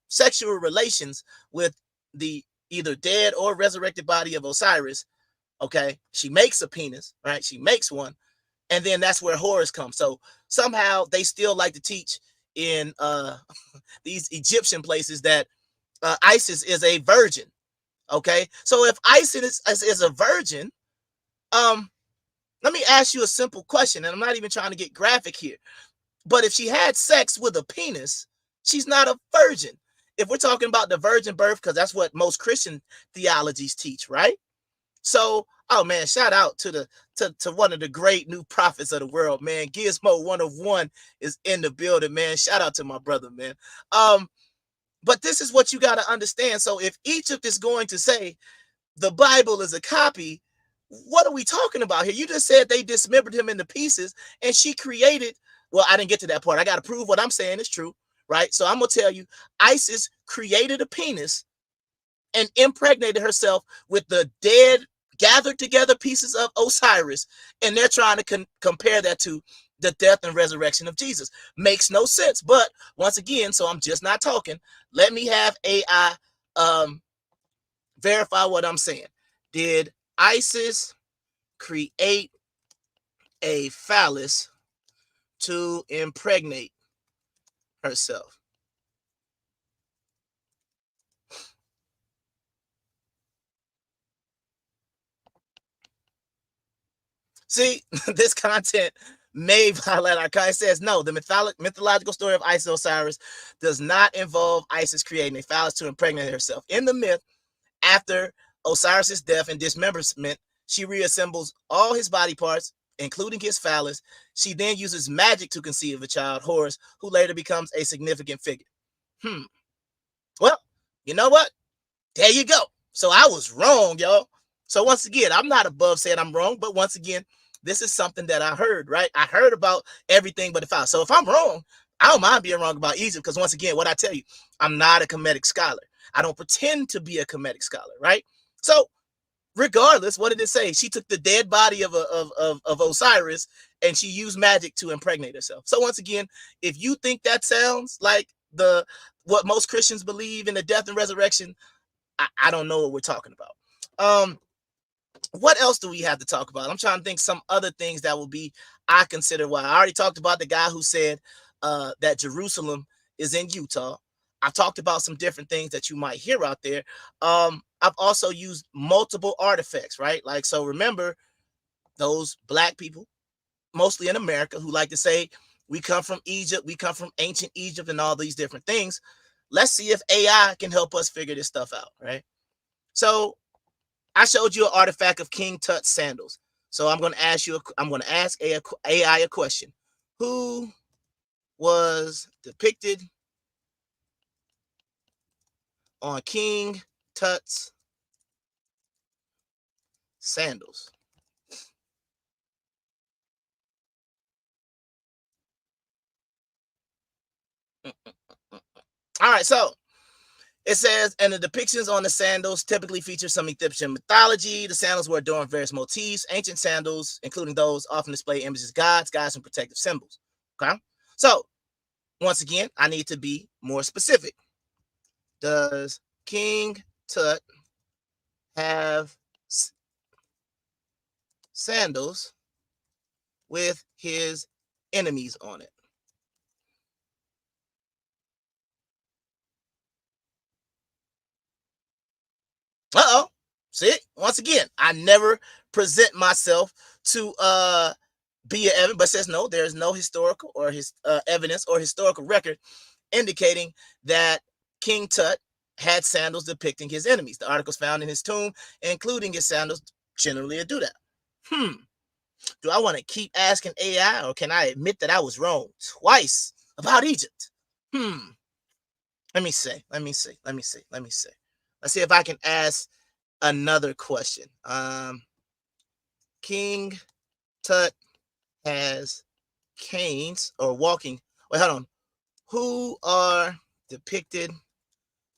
sexual relations with the either dead or resurrected body of Osiris. Okay, she makes a penis, right? She makes one, and then that's where Horus comes. So somehow they still like to teach in these Egyptian places that Isis is a virgin. Okay, so if Isis is a virgin, let me ask you a simple question, and I'm not even trying to get graphic here. But if she had sex with a penis, she's not a virgin. If we're talking about the virgin birth, because that's what most Christian theologies teach, right? So, oh man, shout out to one of the great new prophets of the world, man. Gizmo 101 is in the building, man. Shout out to my brother, man. But this is what you got to understand. So if Egypt is going to say the Bible is a copy, what are we talking about here? You just said they dismembered him into pieces and she created, well, I didn't get to that part. I got to prove what I'm saying is true, right? So I'm going to tell you, Isis created a penis and impregnated herself with the dead, gathered together pieces of Osiris, and they're trying to compare that to the death and resurrection of Jesus. Makes no sense. But once again, so I'm just not talking. Let me have AI verify what I'm saying. Did Isis create a phallus to impregnate herself? See, this content may violate our code. It says no, the mythological story of Isis Osiris does not involve Isis creating a phallus to impregnate herself. In the myth, after Osiris's death and dismemberment, she reassembles all his body parts, including his phallus. She then uses magic to conceive a child, Horus, who later becomes a significant figure. Well, you know what? There you go. So I was wrong, y'all. So once again, I'm not above saying I'm wrong, but once again, this is something that I heard, right? I heard about everything but the phallus. So if I'm wrong, I don't mind being wrong about Egypt, because once again, what I tell you, I'm not a Kemetic scholar. I don't pretend to be a Kemetic scholar, right? So regardless, what did it say? She took the dead body of Osiris and she used magic to impregnate herself. So once again, if you think that sounds like what most Christians believe in the death and resurrection, I don't know what we're talking about. What else do we have to talk about? I'm trying to think some other things that will be I consider why. I already talked about the guy who said that Jerusalem is in Utah. I've talked about some different things that you might hear out there. I've also used multiple artifacts, right? Like, so remember those black people, mostly in America, who like to say we come from Egypt, we come from ancient Egypt, and all these different things. Let's see if AI can help us figure this stuff out, right? So I showed you an artifact of King Tut's sandals. So I'm going to ask AI a question. Who was depicted on King Tut's sandals? All right, so it says, and the depictions on the sandals typically feature some Egyptian mythology. The sandals were adorned with various motifs. Ancient sandals, including those, often display images of gods, and protective symbols. Okay, so once again, I need to be more specific. Does King Tut have sandals with his enemies on it? Uh-oh. See, once again, I never present myself to be an evidence, but says no, there's no historical or his evidence or historical record indicating that King Tut had sandals depicting his enemies. The articles found in his tomb, including his sandals, generally do that. Do I want to keep asking AI, or can I admit that I was wrong twice about Egypt? Let me see. Let's see if I can ask another question. King Tut has canes or walking. Wait, hold on. Who are depicted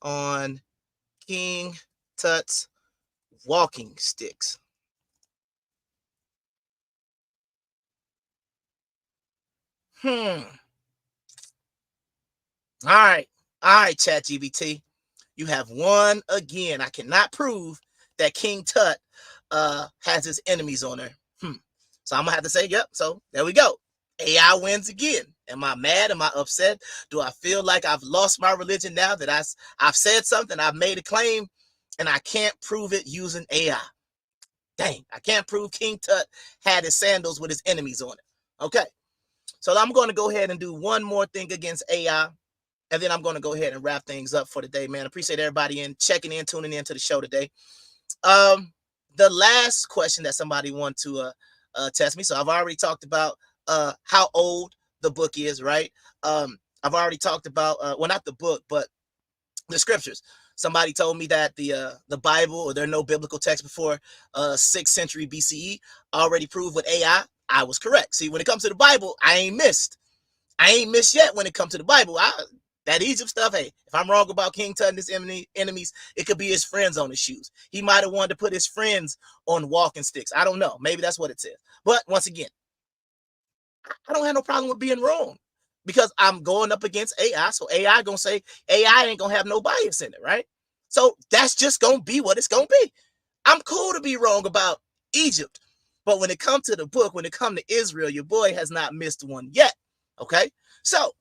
on King Tut's walking sticks? All right, ChatGPT. You have won again. I cannot prove that King Tut has his enemies on there. So I'm gonna have to say, yep. So there we go. AI wins again. Am I mad? Am I upset? Do I feel like I've lost my religion now that I've said something, I've made a claim, and I can't prove it using AI? Dang, I can't prove King Tut had his sandals with his enemies on it. Okay, so I'm going to go ahead and do one more thing against AI, and then I'm going to go ahead and wrap things up for the day, man. Appreciate everybody checking in, tuning in to the show today. The last question that somebody wanted to test me. So I've already talked about how old the book is, right? I've already talked about well, not the book, but the scriptures. Somebody told me that the Bible, or there are no biblical text before 6th century BCE, already proved with AI. I was correct. See, when it comes to the Bible, I ain't missed yet when it comes to the Bible. That Egypt stuff, hey, if I'm wrong about King Tut and his enemies, it could be his friends on his shoes. He might have wanted to put his friends on walking sticks. I don't know. Maybe that's what it says. But once again, I don't have no problem with being wrong, because I'm going up against AI. So AI gonna say AI ain't gonna have no bias in it, right? So that's just gonna be what it's gonna be. I'm cool to be wrong about Egypt, but when it comes to the book, when it comes to Israel, your boy has not missed one yet. Okay, so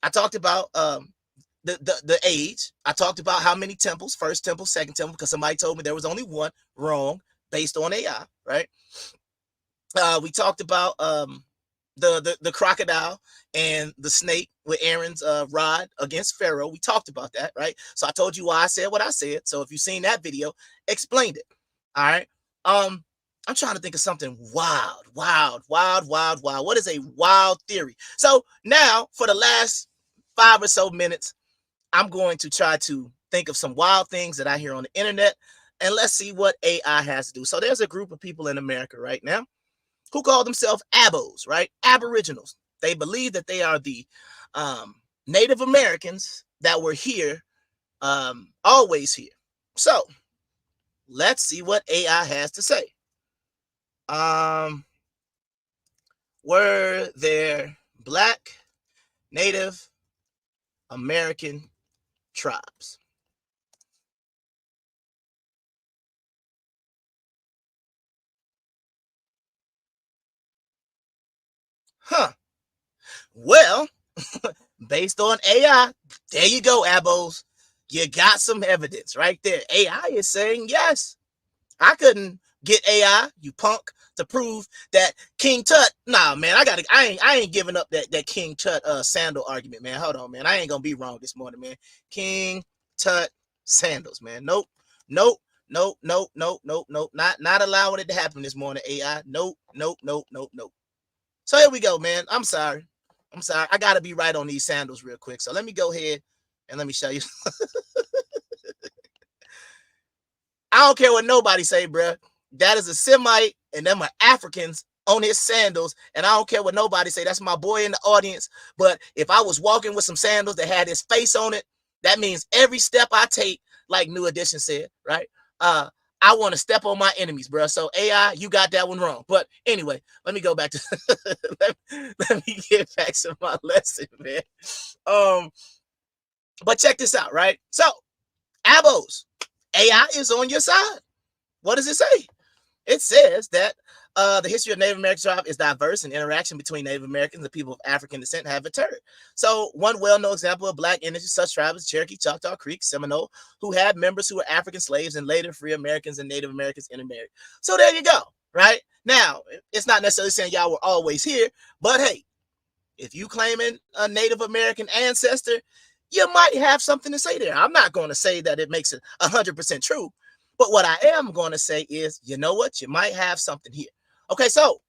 I talked about the age. I talked about how many temples, first temple, second temple, because somebody told me there was only one, wrong, based on AI, right? We talked about the crocodile and the snake with Aaron's rod against Pharaoh. We talked about that, right? So I told you why I said what I said. So if you've seen that video, explained it. All right. I'm trying to think of something wild. What is a wild theory? So now for the last 5 or so minutes, I'm going to try to think of some wild things that I hear on the internet, and let's see what AI has to do. So there's a group of people in America right now who call themselves Abos, right? Aboriginals. They believe that they are the Native Americans that were here, always here. So let's see what AI has to say. Were there Black Native American tribes? Huh. Well, based on AI, there you go, Abos. You got some evidence right there. AI is saying yes. I couldn't get AI, you punk, to prove that King Tut. Nah, man, I ain't giving up that King Tut sandal argument, man. Hold on, man. I ain't gonna be wrong this morning, man. King Tut sandals, man. Nope, nope, nope, nope, nope, nope, nope. Not allowing it to happen this morning, AI. Nope, nope, nope, nope, nope. So here we go, man. I'm sorry. I gotta be right on these sandals real quick. So let me go ahead and let me show you. I don't care what nobody say, bro. That is a Semite, and them are Africans on his sandals. And I don't care what nobody say. That's my boy in the audience. But if I was walking with some sandals that had his face on it, that means every step I take, like New Edition said, right? I want to step on my enemies, bro. So AI, you got that one wrong. But anyway, let me go back to let me get back to my lesson, man. But check this out, right? So, Abos, AI is on your side. What does it say? It says that the history of Native American tribe is diverse, and interaction between Native Americans and people of African descent have occurred. So one well-known example of Black energy, such tribes as Cherokee, Choctaw, Creek, Seminole, who had members who were African slaves and later free Americans and Native Americans intermarried. So there you go, right? Now, it's not necessarily saying y'all were always here, but hey, if you claiming a Native American ancestor, you might have something to say there. I'm not going to say that it makes it 100% true, but what I am going to say is, you know what? You might have something here. Okay, so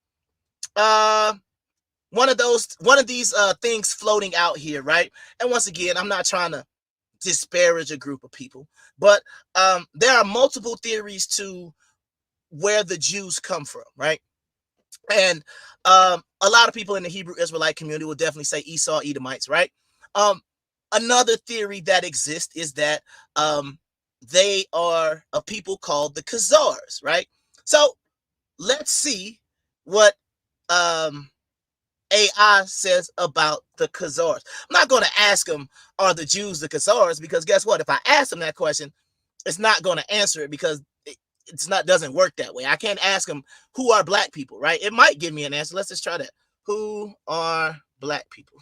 one of these things floating out here, right? And once again, I'm not trying to disparage a group of people, but there are multiple theories to where the Jews come from, right? And a lot of people in the Hebrew Israelite community will definitely say Esau, Edomites, right? Another theory that exists is that they are a people called the Khazars, right? So let's see what AI says about the Khazars. I'm not going to ask them, are the Jews the Khazars? Because guess what? If I ask them that question, it's not going to answer it because doesn't work that way. I can't ask them, who are Black people, right? It might give me an answer. Let's just try that. Who are Black people?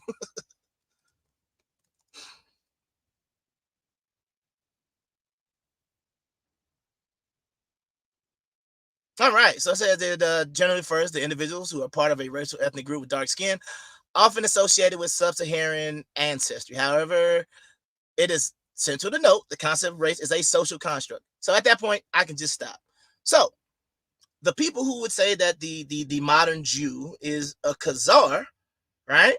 All right, so it says that generally refers to individuals who are part of a racial ethnic group with dark skin, often associated with sub-Saharan ancestry. However, it is central to note the concept of race is a social construct. So at that point, I can just stop. So the people who would say that the modern Jew is a Khazar, right?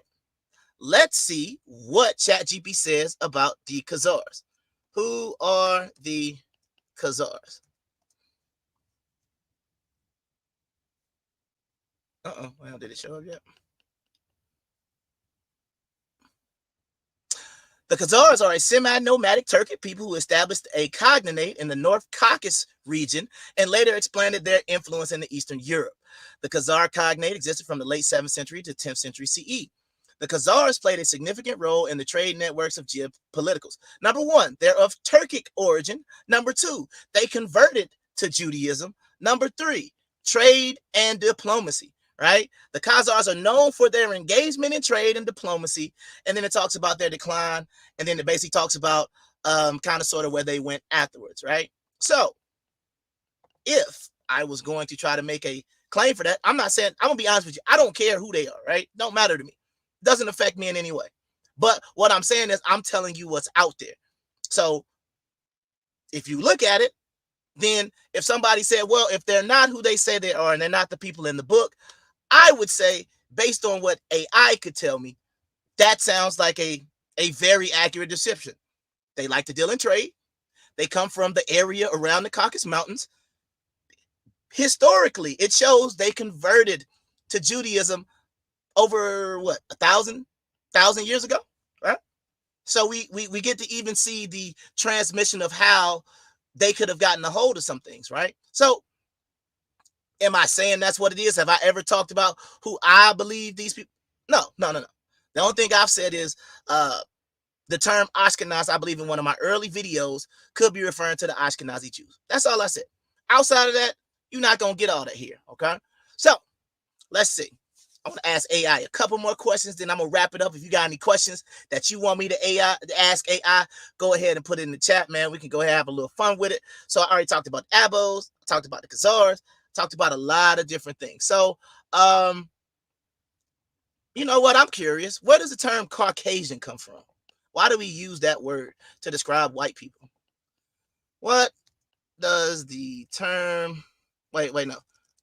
Let's see what ChatGPT says about the Khazars. Who are the Khazars? Well, did it show up yet? The Khazars are a semi-nomadic Turkic people who established a cognate in the North Caucasus region and later expanded their influence into Eastern Europe. The Khazar cognate existed from the late 7th century to 10th century CE. The Khazars played a significant role in the trade networks of geopoliticals. Number one, they're of Turkic origin. Number two, they converted to Judaism. Number three, trade and diplomacy. Right? The Khazars are known for their engagement in trade and diplomacy. And then it talks about their decline. And then it basically talks about kind of sort of where they went afterwards. Right? So if I was going to try to make a claim for that, I'm not saying, I'm going to be honest with you. I don't care who they are. Right? Don't matter to me. Doesn't affect me in any way. But what I'm saying is I'm telling you what's out there. So if you look at it, then if somebody said, well, if they're not who they say they are and they're not the people in the book, I would say, based on what AI could tell me, that sounds like a very accurate description. They like to deal in trade. They come from the area around the Caucasus Mountains. Historically, it shows they converted to Judaism over, what, 1,000 years ago, right? So we get to even see the transmission of how they could have gotten a hold of some things, right? So am I saying that's what it is? Have I ever talked about who I believe these people? No. The only thing I've said is the term Ashkenaz, I believe in one of my early videos, could be referring to the Ashkenazi Jews. That's all I said. Outside of that, you're not going to get all that here, okay? So let's see. I want to ask AI a couple more questions, then I'm gonna wrap it up. If you got any questions that you want me to ask AI, go ahead and put it in the chat, man. We can go ahead and have a little fun with it. So I already talked about abos, talked about the Khazars, talked about a lot of different things. So you know what? I'm curious. Where does the term Caucasian come from? Why do we use that word to describe white people? What does the term wait, no.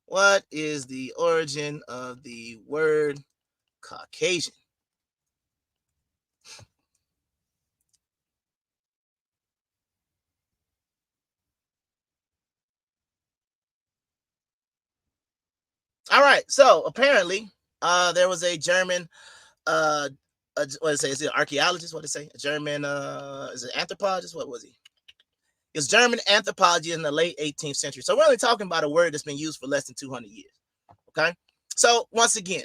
What is the origin of the word Caucasian? All right, so apparently, there was a German, what did it say? Is it an archaeologist? What did it say? A German, is it anthropologist? What was he? It's German anthropology in the late 18th century. So we're only talking about a word that's been used for less than 200 years. Okay, so once again,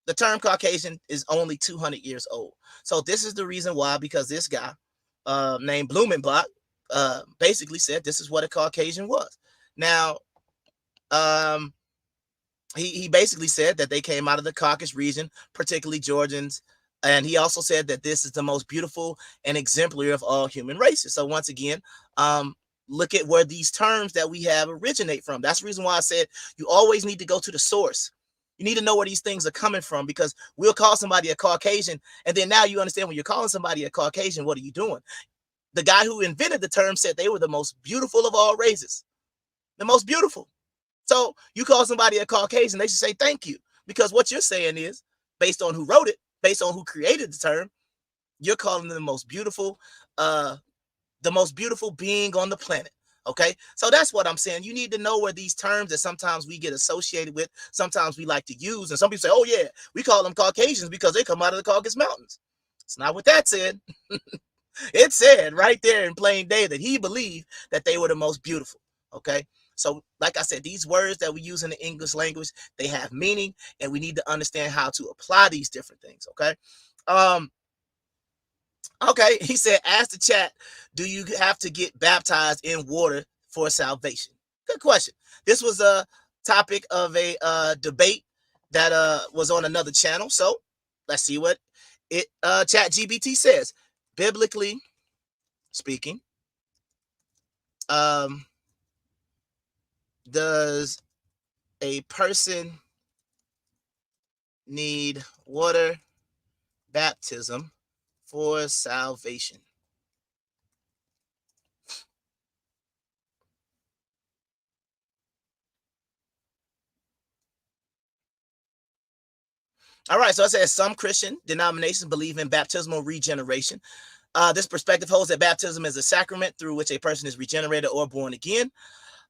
the term Caucasian is only 200 years old. So this is the reason why, because this guy named Blumenbach basically said this is what a Caucasian was. Now, he basically said that they came out of the Caucasus region, particularly Georgians. And he also said that this is the most beautiful and exemplary of all human races. So once again, look at where these terms that we have originate from. That's the reason why I said you always need to go to the source. You need to know where these things are coming from, because we'll call somebody a Caucasian, and then now you understand when you're calling somebody a Caucasian, what are you doing? The guy who invented the term said they were the most beautiful of all races, the most beautiful. So you call somebody a Caucasian, they should say thank you, because what you're saying is, based on who wrote it, based on who created the term, you're calling them the most beautiful being on the planet. Okay, so that's what I'm saying. You need to know where these terms that sometimes we get associated with, sometimes we like to use, and some people say, oh yeah, we call them Caucasians because they come out of the Caucasus Mountains. It's not what that said. It said right there in plain day that he believed that they were the most beautiful. Okay, so like I said, these words that we use in the English language, they have meaning, and we need to understand how to apply these different things. Okay, okay, he said, ask the chat, do you have to get baptized in water for salvation? Good question. This was a topic of a debate that was on another channel. So let's see what it Chat GBT says. Biblically speaking, does a person need water baptism for salvation? All right, so it says some Christian denominations believe in baptismal regeneration. This perspective holds that baptism is a sacrament through which a person is regenerated or born again.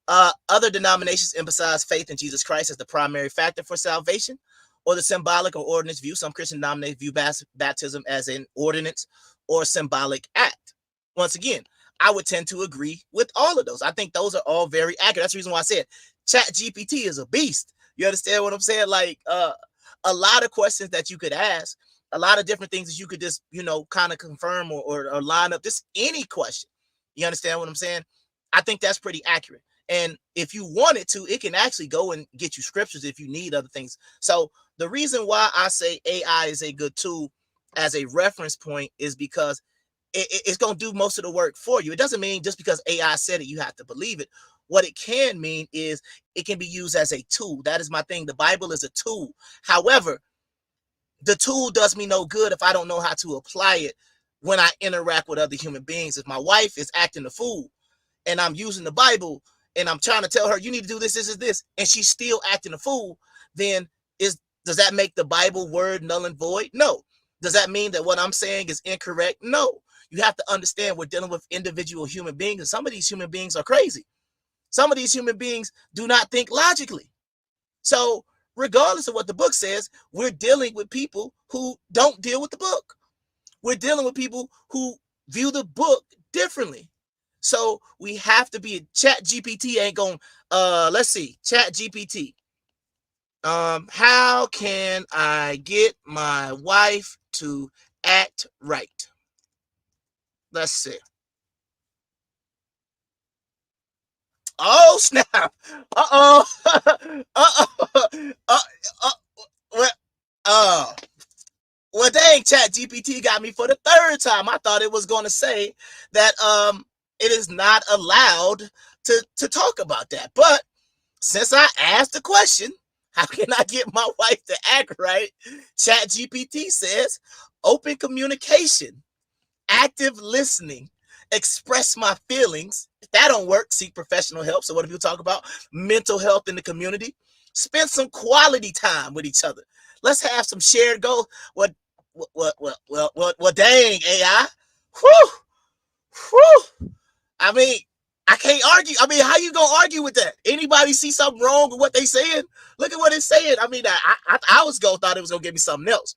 Other denominations emphasize faith in Jesus Christ as the primary factor for salvation, or the symbolic or ordinance view. Some Christian denominations view baptism as an ordinance or symbolic act. Once again, I would tend to agree with all of those. I think those are all very accurate. That's the reason why I said Chat GPT is a beast. You understand what I'm saying? Like a lot of questions that you could ask, a lot of different things that you could just, kind of confirm or line up, just any question. You understand what I'm saying? I think that's pretty accurate. And if you wanted to, it can actually go and get you scriptures if you need other things. So the reason why I say AI is a good tool as a reference point is because it's going to do most of the work for you. It doesn't mean just because AI said it, you have to believe it. What it can mean is it can be used as a tool. That is my thing. The Bible is a tool. However, the tool does me no good if I don't know how to apply it when I interact with other human beings. If my wife is acting a fool and I'm using the Bible and I'm trying to tell her, you need to do this, and she's still acting a fool, then does that make the Bible word null and void? No. Does that mean that what I'm saying is incorrect? No. You have to understand we're dealing with individual human beings, and some of these human beings are crazy. Some of these human beings do not think logically. So regardless of what the book says, we're dealing with people who don't deal with the book. We're dealing with people who view the book differently. So we have to be Chat GPT ain't going let's see, Chat GPT. How can I get my wife to act right? Let's see. Oh snap. Uh-oh. Uh-oh. Well, Well, dang, Chat GPT got me for the third time. I thought it was going to say that it is not allowed to talk about that. But since I asked the question, how can I get my wife to act right? Chat GPT says open communication, active listening, express my feelings. If that don't work, seek professional help. So what if you talk about mental health in the community? Spend some quality time with each other. Let's have some shared goals. What dang, AI. Whew, whew. I mean, I can't argue. I mean, how you gonna argue with that? Anybody see something wrong with what they saying? Look at what it's saying. I mean, I was thought it was gonna give me something else.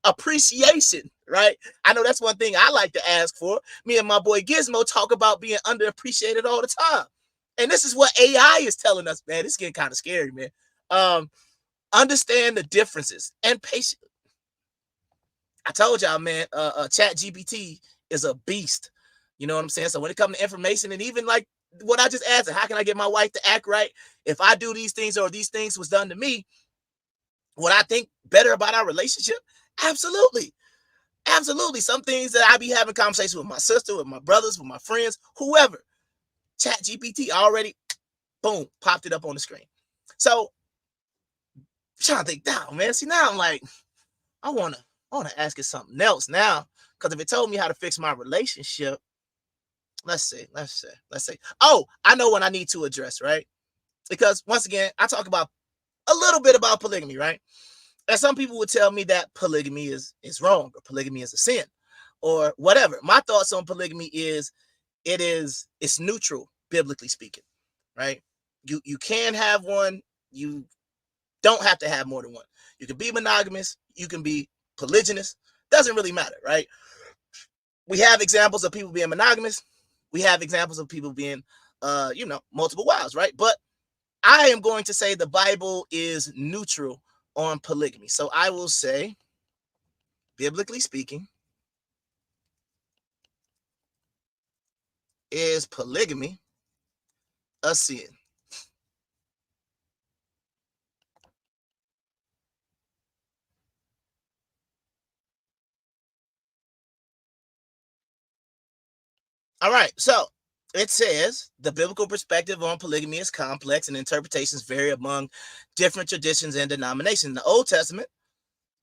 Appreciation, right? I know that's one thing I like to ask for. Me and my boy Gizmo talk about being underappreciated all the time. And this is what AI is telling us, man. It's getting kind of scary, man. Understand the differences and patience. I told y'all, man, Chat GPT is a beast. You know what I'm saying? So when it comes to information, and even like what I just asked, how can I get my wife to act right? If I do these things or these things was done to me, would I think better about our relationship? Absolutely. Absolutely. Some things that I be having conversations with my sister, with my brothers, with my friends, whoever. Chat GPT already, boom, popped it up on the screen. So I'm trying to think down, man. See, now I'm like, I wanna ask it something else now. Because if it told me how to fix my relationship, let's see. Oh, I know what I need to address, right? Because once again, I talk about a little bit about polygamy, right? And some people would tell me that polygamy is wrong, or polygamy is a sin, or whatever. My thoughts on polygamy is it's neutral, biblically speaking, right? You can have one, you don't have to have more than one. You can be monogamous, you can be polygynous, doesn't really matter, right? We have examples of people being monogamous. We have examples of people being, multiple wives, right? But I am going to say the Bible is neutral on polygamy. So I will say, biblically speaking, is polygamy a sin? All right, so it says the biblical perspective on polygamy is complex and interpretations vary among different traditions and denominations. In the Old Testament,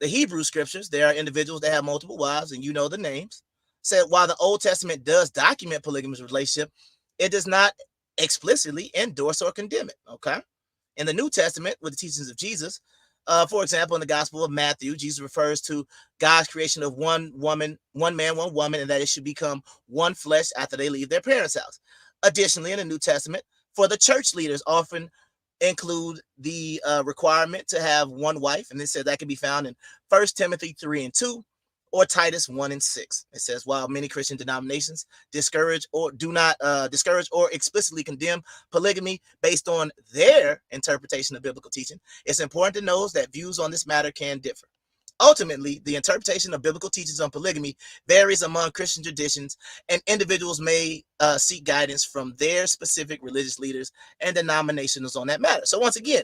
the Hebrew scriptures, there are individuals that have multiple wives, and you know the names. Said while the Old Testament does document polygamous relationship, it does not explicitly endorse or condemn it. Okay. In the New Testament, with the teachings of Jesus, for example, in the Gospel of Matthew, Jesus refers to God's creation of one woman, one man, one woman, and that it should become one flesh after they leave their parents' house. Additionally, in the New Testament, for the church leaders, often include the requirement to have one wife, and they said that can be found in 1 Timothy 3:2 or Titus 1:6. It says, while many Christian denominations discourage or do not discourage or explicitly condemn polygamy based on their interpretation of biblical teaching, it's important to know that views on this matter can differ. Ultimately, the interpretation of biblical teachings on polygamy varies among Christian traditions, and individuals may seek guidance from their specific religious leaders and denominations on that matter. So once again,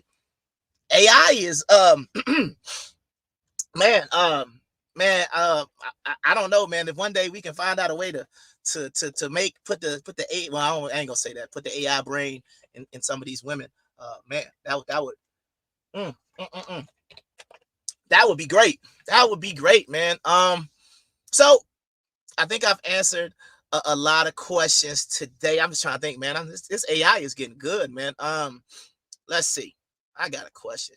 AI is man, I don't know, man. If one day we can find out a way to put the A, well, I ain't gonna say that, put the AI brain in some of these women, man, that would mm, mm, mm, mm. That would be great. That would be great, man. So I think I've answered a lot of questions today. I'm just trying to think, man. This AI is getting good, man. Let's see. I got a question.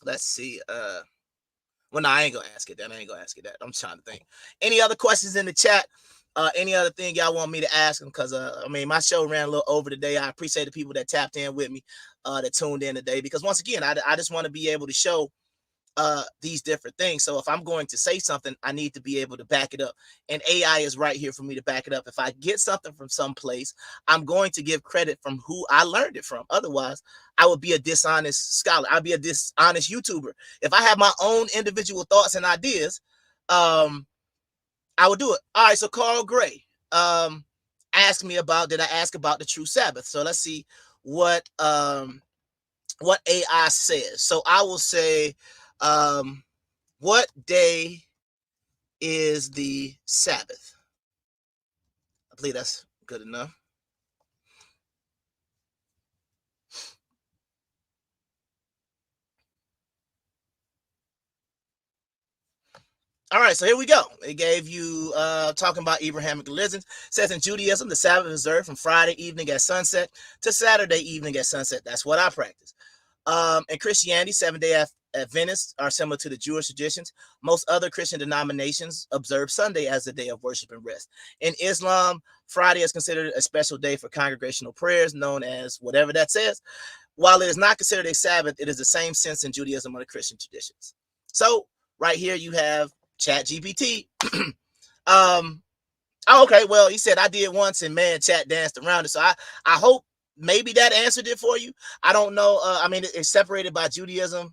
Let's see. Well, no, I ain't gonna ask it that. I'm trying to think. Any other questions in the chat? Any other thing y'all want me to ask them? Because I mean, my show ran a little over today. I appreciate the people that tapped in with me, that tuned in today. Because once again, I just want to be able to show these different things. So if I'm going to say something, I need to be able to back it up. And AI is right here for me to back it up. If I get something from someplace, I'm going to give credit from who I learned it from. Otherwise, I would be a dishonest scholar. I'd be a dishonest YouTuber. If I have my own individual thoughts and ideas, I would do it. All right, so Carl Gray asked me about, did I ask about the true Sabbath? So let's see what what AI says. So I will say, what day is the Sabbath? I believe that's good enough. All right, so here we go. It gave you talking about Abrahamic religions. It says in Judaism, the Sabbath is observed from Friday evening at sunset to Saturday evening at sunset. That's what I practice. In Christianity, Seventh-day Adventists are similar to the Jewish traditions. Most other Christian denominations observe Sunday as the day of worship and rest. In Islam, Friday is considered a special day for congregational prayers, known as whatever that says. While it is not considered a Sabbath, it is the same sense in Judaism or the Christian traditions. So right here you have Chat GPT. Oh, okay, well, he said I did once and man, chat danced around it. So I hope maybe that answered it for you. I don't know. I mean, it's separated by Judaism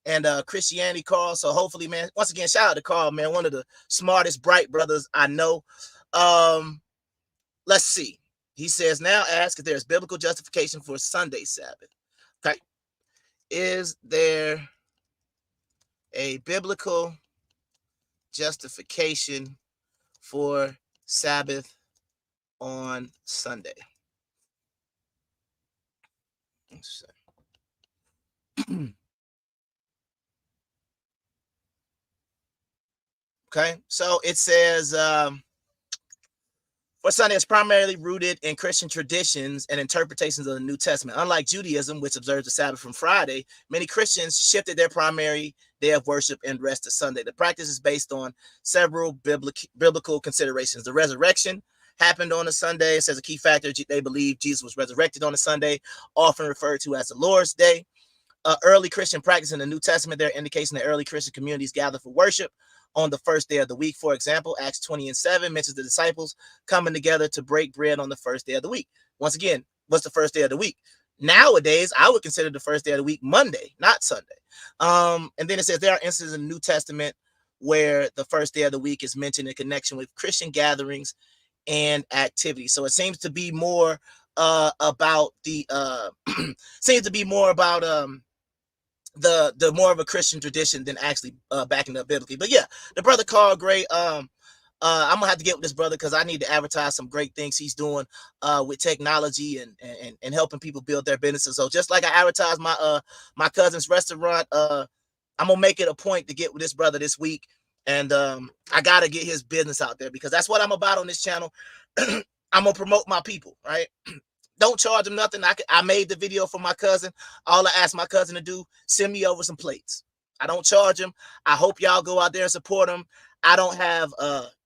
and Christianity, Carl. So hopefully, man, once again, shout out to Carl, man, one of the smartest, bright brothers I know. Let's see. He says, now ask if there's biblical justification for Sunday Sabbath. Okay. Is there a biblical justification for Sabbath on Sunday? Let's see. Okay, so it says for Sunday is primarily rooted in Christian traditions and interpretations of the New Testament. Unlike Judaism, which observes the Sabbath from Friday, many Christians shifted their primary day of worship and rest to Sunday. The practice is based on several biblical considerations. The resurrection happened on a Sunday. It says a key factor, they believe Jesus was resurrected on a Sunday, often referred to as the Lord's Day. Early Christian practice in the New Testament, there are indications that early Christian communities gather for worship on the first day of the week. For example, Acts 20:7 mentions the disciples coming together to break bread on the first day of the week. Once again, what's the first day of the week? Nowadays, I would consider the first day of the week Monday, not Sunday. And then it says there are instances in the New Testament where the first day of the week is mentioned in connection with Christian gatherings and activities. So it seems to be more about the the more of a Christian tradition than actually backing up biblically. But yeah, the brother Carl Gray, I'm gonna have to get with this brother because I need to advertise some great things he's doing with technology and helping people build their businesses. So just like I advertised my cousin's restaurant, I'm gonna make it a point to get with this brother this week, and I gotta get his business out there because that's what I'm about on this channel. I'm gonna promote my people, right? Don't charge him nothing. I made the video for my cousin. All I asked my cousin to do, send me over some plates. I don't charge him. I hope y'all go out there and support him. I don't have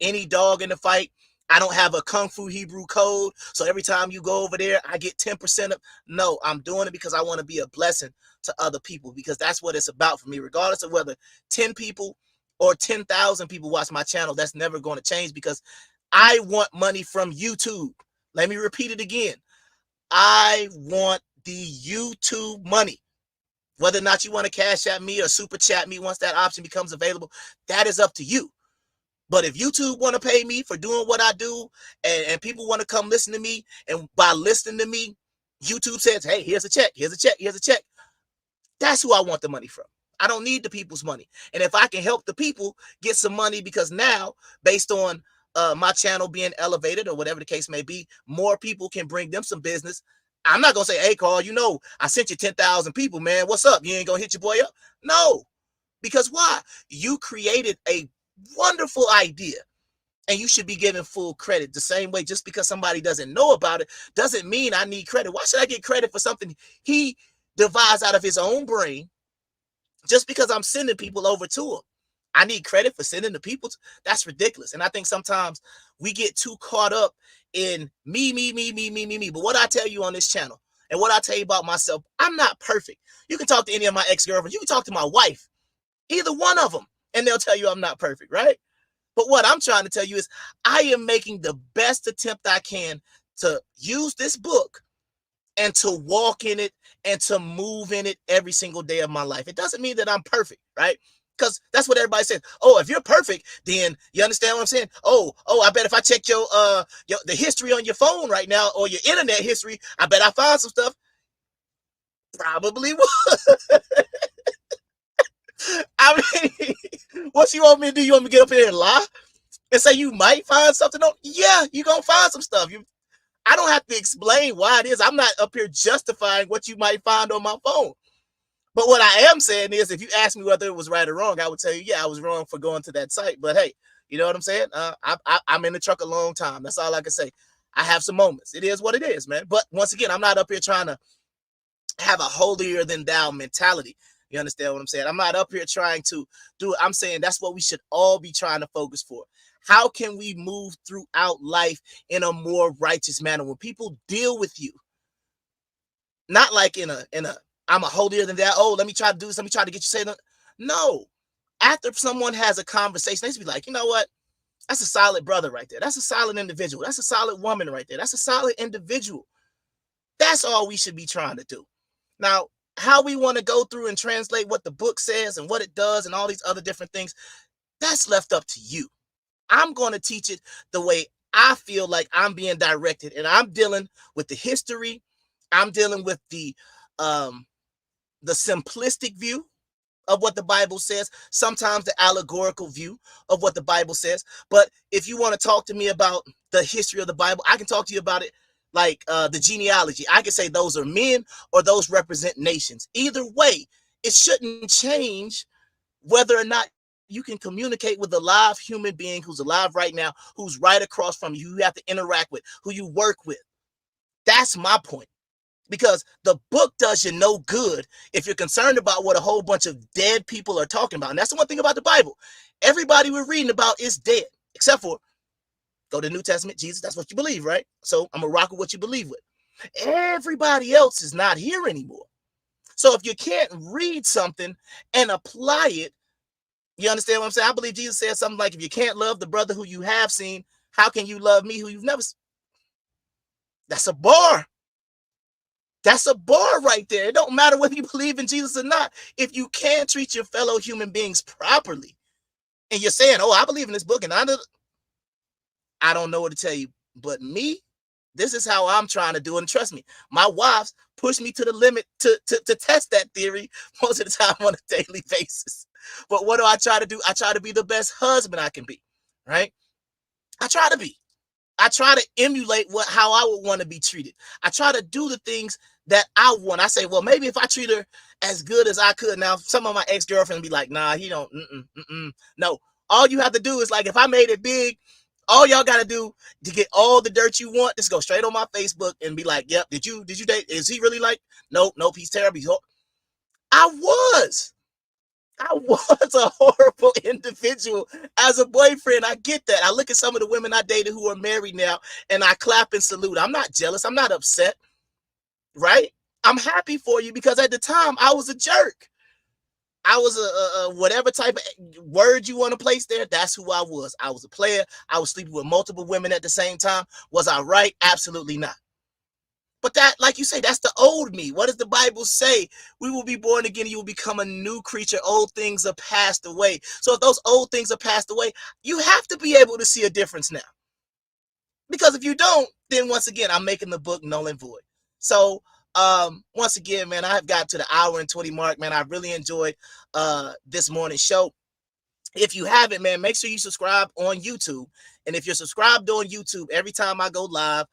any dog in the fight. I don't have a Kung Fu Hebrew code. So every time you go over there, I get 10% of. No, I'm doing it because I want to be a blessing to other people because that's what it's about for me. Regardless of whether 10 people or 10,000 people watch my channel, that's never going to change because I want money from YouTube. Let me repeat it again. I want the YouTube money. Whether or not you want to cash at me or super chat me once that option becomes available, that is up to you. But if YouTube want to pay me for doing what I do and people want to come listen to me, and by listening to me, YouTube says, hey, here's a check, here's a check, here's a check. That's who I want the money from. I don't need the people's money. And if I can help the people get some money because now, based on my channel being elevated or whatever the case may be, more people can bring them some business. I'm not going to say, hey, Carl, you know, I sent you 10,000 people, man. What's up? You ain't going to hit your boy up? No, because why? You created a wonderful idea and you should be given full credit. The same way, just because somebody doesn't know about it doesn't mean I need credit. Why should I get credit for something he devised out of his own brain just because I'm sending people over to him? I need credit for sending the people. That's ridiculous. And I think sometimes we get too caught up in me. But what I tell you on this channel and what I tell you about myself, I'm not perfect. You can talk to any of my ex-girlfriends. You can talk to my wife, either one of them, and they'll tell you I'm not perfect, right? But what I'm trying to tell you is I am making the best attempt I can to use this book and to walk in it and to move in it every single day of my life. It doesn't mean that I'm perfect, right? Because that's what everybody says. Oh, if you're perfect, then you understand what I'm saying? Oh, I bet if I check your the history on your phone right now or your internet history, I bet I find some stuff. Probably would. I mean, what you want me to do? You want me to get up here and lie and say you might find something? On? Yeah, you're going to find some stuff. I don't have to explain why it is. I'm not up here justifying what you might find on my phone. But what I am saying is, if you ask me whether it was right or wrong, I would tell you, yeah, I was wrong for going to that site. But hey, you know what I'm saying? I'm in the truck a long time. That's all I can say. I have some moments. It is what it is, man. But once again, I'm not up here trying to have a holier than thou mentality. You understand what I'm saying? I'm not up here trying to do it. I'm saying that's what we should all be trying to focus for. How can we move throughout life in a more righteous manner when people deal with you? Not like in a I'm a holier than that. Oh, let me try to do this. Let me try to get you to say that. No. After someone has a conversation, they should be like, you know what? That's a solid brother right there. That's a solid individual. That's a solid woman right there. That's a solid individual. That's all we should be trying to do. Now, how we want to go through and translate what the book says and what it does and all these other different things, that's left up to you. I'm going to teach it the way I feel like I'm being directed, and I'm dealing with the history. I'm dealing with the simplistic view of what the Bible says, sometimes the allegorical view of what the Bible says. But if you want to talk to me about the history of the Bible, I can talk to you about it like the genealogy. I can say those are men or those represent nations. Either way, it shouldn't change whether or not you can communicate with a live human being who's alive right now, who's right across from you, who you have to interact with, who you work with. That's my point. Because the book does you no good if you're concerned about what a whole bunch of dead people are talking about. And that's the one thing about the Bible. Everybody we're reading about is dead, except for go to the New Testament, Jesus, that's what you believe, right? So I'm going to rock with what you believe with. Everybody else is not here anymore. So if you can't read something and apply it, you understand what I'm saying? I believe Jesus said something like, if you can't love the brother who you have seen, how can you love me who you've never seen? That's a bar. That's a bar right there. It don't matter whether you believe in Jesus or not. If you can't treat your fellow human beings properly, and you're saying, oh, I believe in this book, and I don't know what to tell you. But me, this is how I'm trying to do it. And trust me, my wives push me to the limit to test that theory most of the time on a daily basis. But what do I try to do? I try to be the best husband I can be, right? I try to be. I try to emulate how I would want to be treated. I try to do the things that I want. I say, well, maybe if I treat her as good as I could. Now, some of my ex-girlfriends be like, nah, he don't. No, all you have to do is like, if I made it big, all y'all got to do to get all the dirt you want, just go straight on my Facebook and be like, yep, did you date? Is he really like? Nope, he's terrible. I was a horrible individual as a boyfriend. I get that. I look at some of the women I dated who are married now and I clap and salute. I'm not jealous. I'm not upset, right? I'm happy for you because at the time I was a jerk. I was a whatever type of word you want to place there. That's who I was. I was a player. I was sleeping with multiple women at the same time. Was I right? Absolutely not. But that, like you say, that's the old me. What does the Bible say? We will be born again. You will become a new creature. Old things are passed away. So if those old things are passed away, you have to be able to see a difference now. Because if you don't, then once again, I'm making the book null and void. So once again, man, I've got to the hour and 20 mark, man. I really enjoyed this morning's show. If you haven't, man, make sure you subscribe on YouTube. And if you're subscribed on YouTube, every time I go live,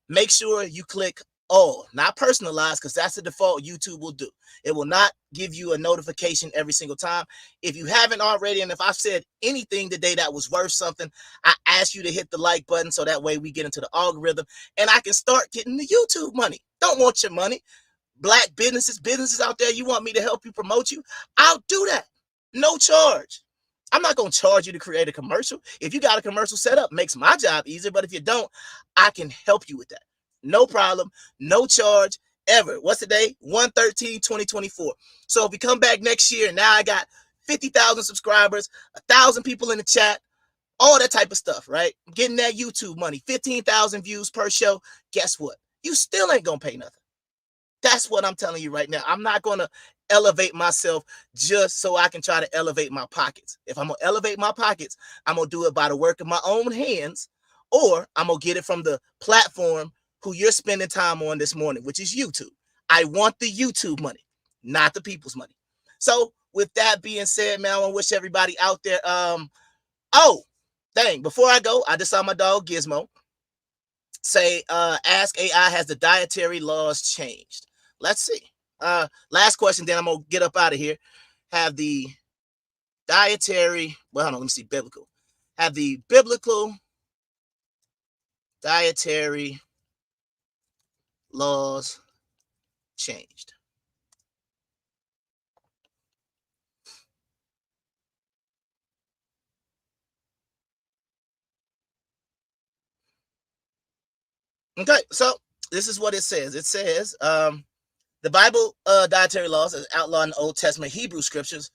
make sure you click all, not personalized, because that's the default YouTube will do. It will not give you a notification every single time. If you haven't already, and if I've said anything today that was worth something, I ask you to hit the like button so that way we get into the algorithm and I can start getting the YouTube money. Don't want your money. Black businesses out there, you want me to help you promote you? I'll do that. No charge. I'm not going to charge you to create a commercial. If you got a commercial set up, makes my job easier. But if you don't, I can help you with that. No problem. No charge ever. What's the day? 1/13/2024. So if we come back next year, now I got 50,000 subscribers, 1,000 people in the chat, all that type of stuff, right? I'm getting that YouTube money, 15,000 views per show. Guess what? You still ain't going to pay nothing. That's what I'm telling you right now. I'm not going to elevate myself just so I can try to elevate my pockets. If I'm going to elevate my pockets, I'm going to do it by the work of my own hands, or I'm going to get it from the platform who you're spending time on this morning, which is YouTube. I want the YouTube money, not the people's money. So with that being said, man, I want to wish everybody out there. Oh, dang, before I go, I just saw my dog Gizmo say, ask AI, has the dietary laws changed? Let's see. Last question, then I'm gonna get up out of here. Have the dietary, well, hold on, let me see, biblical. Have the biblical dietary laws changed? Okay, so this is what it says. It says, the Bible dietary laws as outlawed in the Old Testament Hebrew scriptures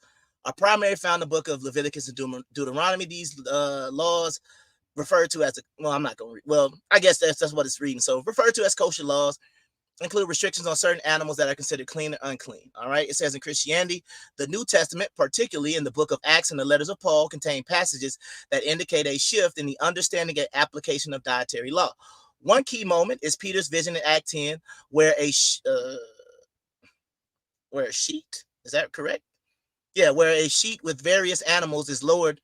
are primarily found in the book of Leviticus and Deuteronomy. These laws referred to as, I'm not going to read, well, I guess that's what it's reading. So referred to as kosher laws include restrictions on certain animals that are considered clean and unclean. All right. It says in Christianity, the New Testament, particularly in the book of Acts and the letters of Paul, contain passages that indicate a shift in the understanding and application of dietary law. One key moment is Peter's vision in Act 10, where a sheet, is that correct? Yeah, where a sheet with various animals is lowered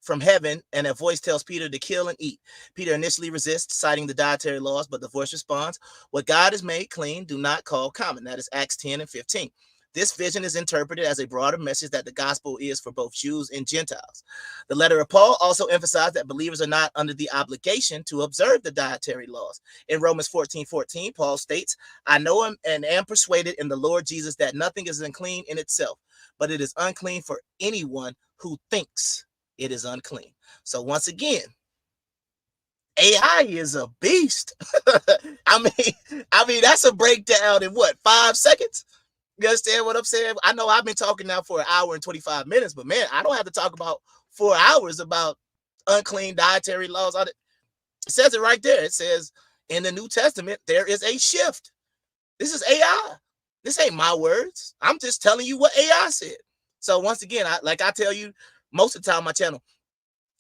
from heaven, and a voice tells Peter to kill and eat. Peter initially resists, citing the dietary laws, but the voice responds, what God has made clean, do not call common. That is Acts 10 and 15. This vision is interpreted as a broader message that the gospel is for both Jews and Gentiles. The letter of Paul also emphasized that believers are not under the obligation to observe the dietary laws. In Romans 14:14, Paul states, I know him and am persuaded in the Lord Jesus that nothing is unclean in itself, but it is unclean for anyone who thinks it is unclean. So once again, AI is a beast. I mean, that's a breakdown in what, 5 seconds? You understand what I'm saying? I know I've been talking now for an hour and 25 minutes, but man, I don't have to talk about 4 hours about unclean dietary laws. It says it right there. It says in the New Testament, there is a shift. This is AI. This ain't my words. I'm just telling you what AI said. So once again, I tell you most of the time on my channel,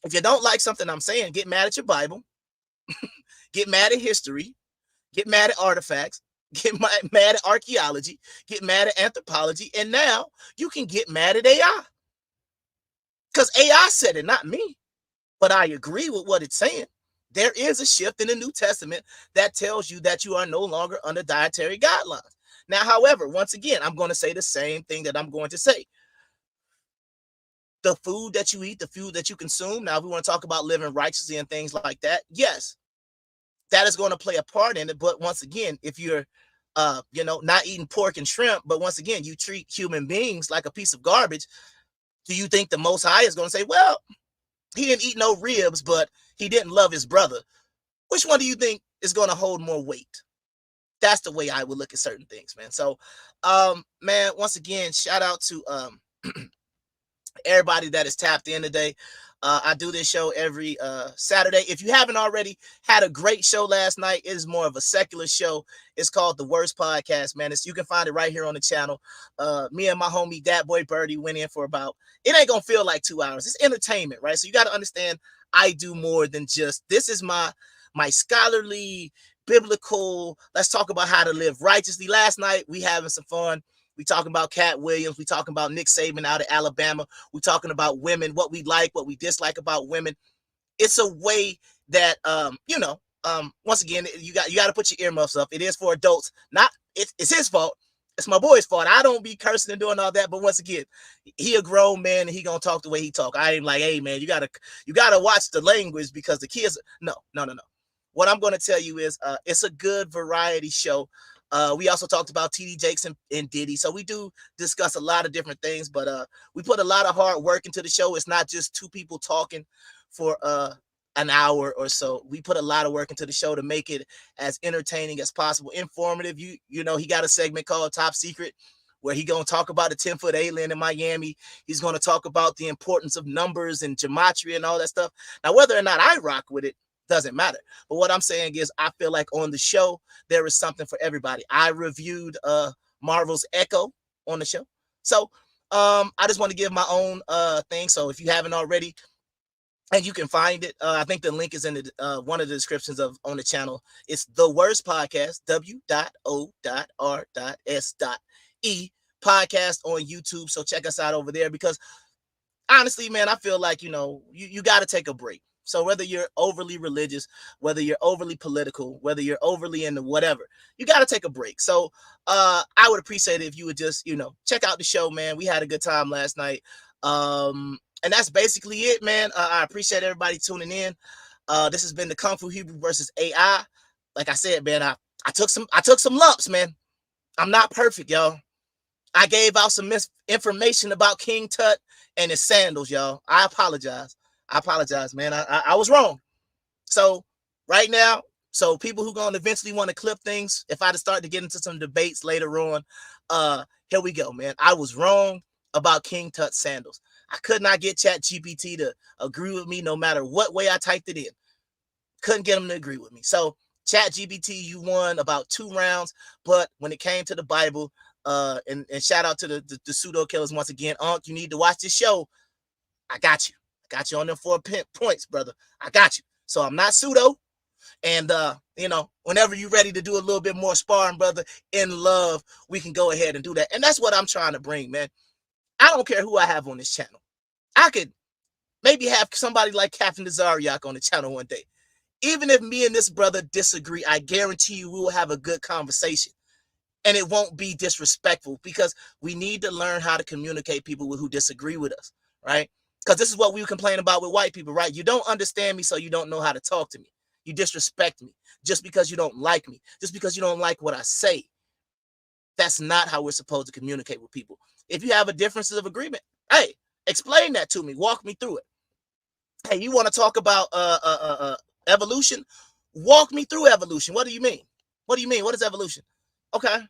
if you don't like something I'm saying, get mad at your Bible, get mad at history, get mad at artifacts, get mad at archaeology, get mad at anthropology, and now you can get mad at AI. Because AI said it, not me. But I agree with what it's saying. There is a shift in the New Testament that tells you that you are no longer under dietary guidelines. Now, however, once again, I'm going to say the same thing that I'm going to say. The food that you eat, the food that you consume. Now, if we want to talk about living righteously and things like that, yes, that is going to play a part in it. But once again, if you're, not eating pork and shrimp, but once again, you treat human beings like a piece of garbage, do you think the Most High is going to say, well, he didn't eat no ribs, but he didn't love his brother? Which one do you think is going to hold more weight? That's the way I would look at certain things, man. So, man, once again, shout out to everybody that is tapped in today. I do this show every Saturday. If you haven't already, had a great show last night. It is more of a secular show. It's called The Worst Podcast, man. You can find it right here on the channel. Me and my homie, Dat Boy Birdie, went in for about, it ain't going to feel like 2 hours. It's entertainment, right? So you got to understand, I do more than just, this is my scholarly, biblical, let's talk about how to live righteously. Last night, we having some fun. We talking about Cat Williams. We talking about Nick Saban out of Alabama. We talking about women, what we like, what we dislike about women. It's a way that, once again, you got to put your earmuffs up. It is for adults. It's his fault. It's my boy's fault. I don't be cursing and doing all that. But once again, he a grown man and he gonna talk the way he talk. I ain't like, hey man, you gotta watch the language because the kids. No. What I'm gonna tell you is, it's a good variety show. We also talked about TD Jakes and Diddy. So we do discuss a lot of different things, but we put a lot of hard work into the show. It's not just two people talking for an hour or so. We put a lot of work into the show to make it as entertaining as possible, informative. You know, he got a segment called Top Secret where he gonna talk about a 10-foot alien in Miami. He's gonna talk about the importance of numbers and gematria and all that stuff. Now, whether or not I rock with it doesn't matter. But what I'm saying is, I feel like on the show there is something for everybody. I reviewed Marvel's Echo on the show, so I just want to give my own thing. So if you haven't already, and you can find it. I think the link is in the one of the descriptions of on the channel. It's the Worst Podcast, W.O.R.S.E podcast on YouTube. So check us out over there, because honestly, man, I feel like, you got to take a break. So whether you're overly religious, whether you're overly political, whether you're overly into whatever, you got to take a break. So I would appreciate it if you would just, check out the show, man. We had a good time last night. And that's basically it, man. I appreciate everybody tuning in. This has been the Kung Fu Hebrew versus AI. Like I said, man, I took some lumps, man. I'm not perfect, y'all. I gave out some misinformation about King Tut and his sandals, y'all. I apologize. Man. I was wrong. So right now, so people who gonna eventually want to clip things, if I start to get into some debates later on, here we go, man. I was wrong about King Tut's sandals. I could not get ChatGPT to agree with me no matter what way I typed it in. Couldn't get him to agree with me. So ChatGPT, you won about 2 rounds, but when it came to the Bible, and shout out to the pseudo killers once again. Unc, you need to watch this show. I got you. I got you on them 4 points, brother. I got you. So I'm not pseudo. And whenever you're ready to do a little bit more sparring, brother, in love, we can go ahead and do that. And that's what I'm trying to bring, man. I don't care who I have on this channel. I could maybe have somebody like Captain Zariak on the channel one day. Even if me and this brother disagree, I guarantee you we will have a good conversation. And it won't be disrespectful, because we need to learn how to communicate people who disagree with us, right? Because this is what we complain about with white people, right? You don't understand me, so you don't know how to talk to me. You disrespect me just because you don't like me, just because you don't like what I say. That's not how we're supposed to communicate with people. If you have a differences of agreement, hey, explain that to me. Walk me through it. Hey, you want to talk about evolution? Walk me through evolution. What do you mean? What do you mean? What is evolution? Okay.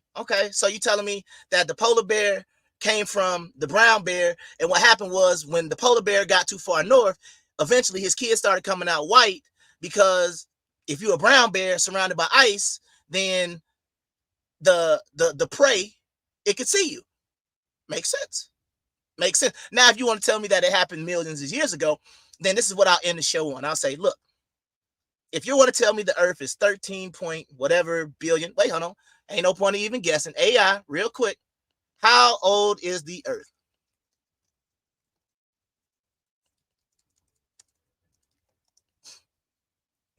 So you telling me that the polar bear came from the brown bear, and what happened was when the polar bear got too far north, eventually his kids started coming out white, because if you're a brown bear surrounded by ice, then the prey, it could see you. Makes sense. Makes sense. Now, if you want to tell me that it happened millions of years ago, then this is what I'll end the show on. I'll say, look, if you want to tell me the Earth is 13 point whatever billion, wait, hold on. Ain't no point in even guessing. AI, real quick. How old is the Earth?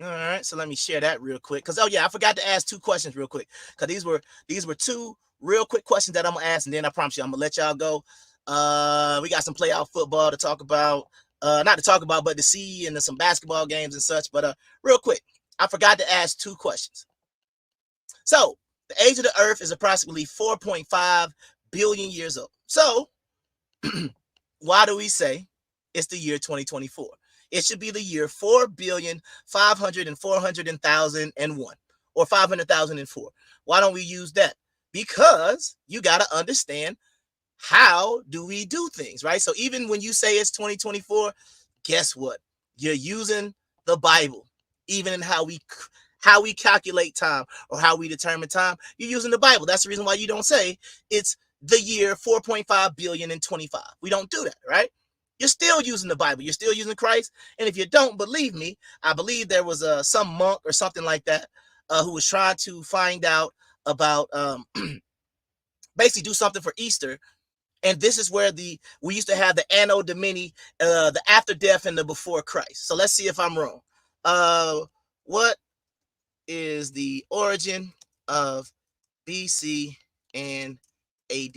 All right, so let me share that real quick. Because, oh yeah, I forgot to ask 2 questions real quick. Because these were 2 real quick questions that I'm gonna ask, and then I promise you I'm gonna let y'all go. We got some playoff football to talk about. Not to talk about, but to see, and some basketball games and such. But real quick, I forgot to ask 2 questions. So the age of the Earth is approximately 4.5 billion years old. So why do we say it's the year 2024? It should be the year 4,500,400,001 or 500,004. Why don't we use that? Because you got to understand, how do we do things, right? So even when you say it's 2024, guess what? You're using the Bible. Even in how we calculate time or how we determine time, you're using the Bible. That's the reason why you don't say it's the year 4.5 billion and 25. We don't do that, right? You're still using the Bible. You're still using Christ. And if you don't believe me, I believe there was some monk or something like that who was trying to find out about basically do something for Easter. And this is where we used to have the Anno Domini, the after death and the before Christ. So let's see if I'm wrong. What is the origin of BC and AD?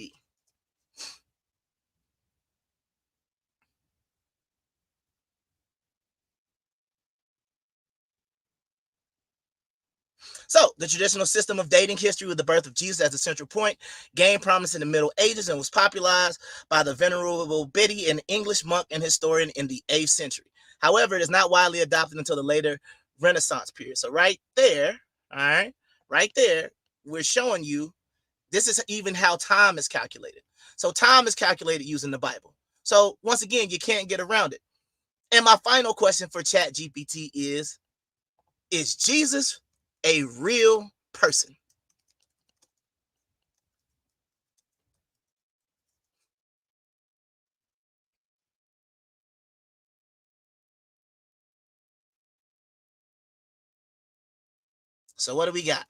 So the traditional system of dating history with the birth of Jesus as the central point gained prominence in the Middle Ages and was popularized by the Venerable Bede, an English monk and historian in the 8th century. However, it is not widely adopted until the later Renaissance period. So right there, all right, right there, we're showing you this is even how time is calculated. So time is calculated using the Bible. So once again, you can't get around it. And my final question for ChatGPT is Jesus a real person? So what do we got?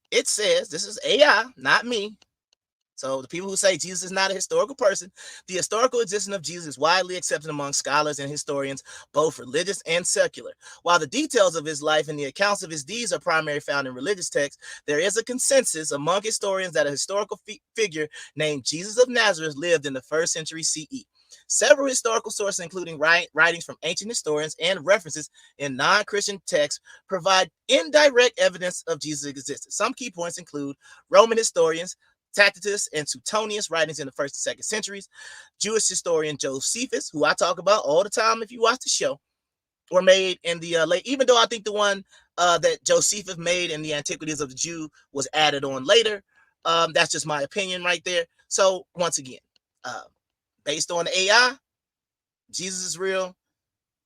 It says, this is AI, not me. So the people who say Jesus is not a historical person, the historical existence of Jesus is widely accepted among scholars and historians, both religious and secular. While the details of his life and the accounts of his deeds are primarily found in religious texts, there is a consensus among historians that a historical figure named Jesus of Nazareth lived in the 1st century CE. Several historical sources, including writings from ancient historians and references in non-Christian texts, provide indirect evidence of Jesus' existence. Some key points include Roman historians Tacitus and Suetonius writings in the 1st and 2nd centuries, Jewish historian Josephus, who I talk about all the time if you watch the show, were made in the late, even though I think the one that Josephus made in the Antiquities of the Jew was added on later. That's just my opinion right there. So once again, based on the AI, Jesus is real.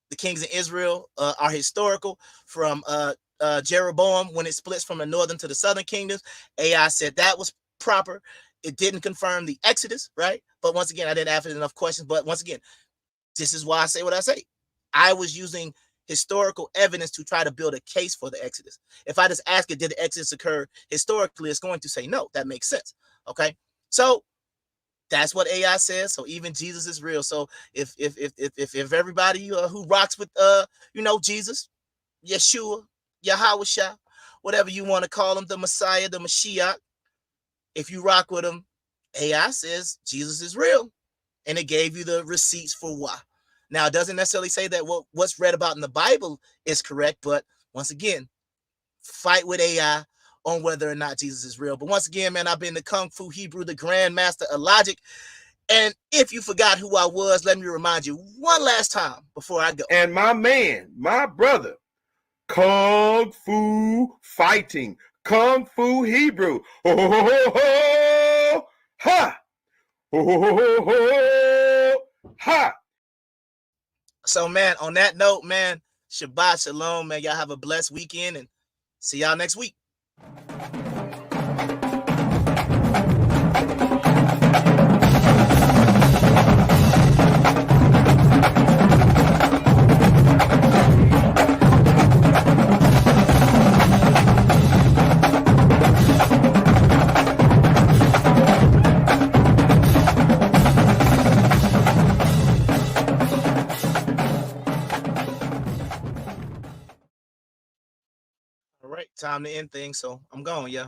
The kings of Israel are historical. From Jeroboam, when it splits from the northern to the southern kingdoms, AI said that was proper. It didn't confirm the Exodus, right? But once again, I didn't ask enough questions. But once again, this is why I say what I say. I was using historical evidence to try to build a case for the Exodus. If I just ask it, did the Exodus occur historically, it's going to say no. That makes sense. Okay, so that's what AI says. So even Jesus is real. So if everybody who rocks with Jesus, Yeshua, Yahweh, whatever you want to call him, the Messiah, the Mashiach, if you rock with him, AI says Jesus is real. And it gave you the receipts for why. Now, it doesn't necessarily say that what's read about in the Bible is correct. But once again, fight with AI on whether or not Jesus is real. But once again, man, I've been the Kung Fu Hebrew, the Grandmaster of Logic. And if you forgot who I was, let me remind you one last time before I go. And my man, my brother, Kung Fu Fighting, Kung Fu Hebrew. Ho, ho, ho, ho, ha! Ho, ho, ho, ho, ha! So, man, on that note, man, Shabbat Shalom, man. Y'all have a blessed weekend and see y'all next week. All right, time to end things. So I'm going, yeah.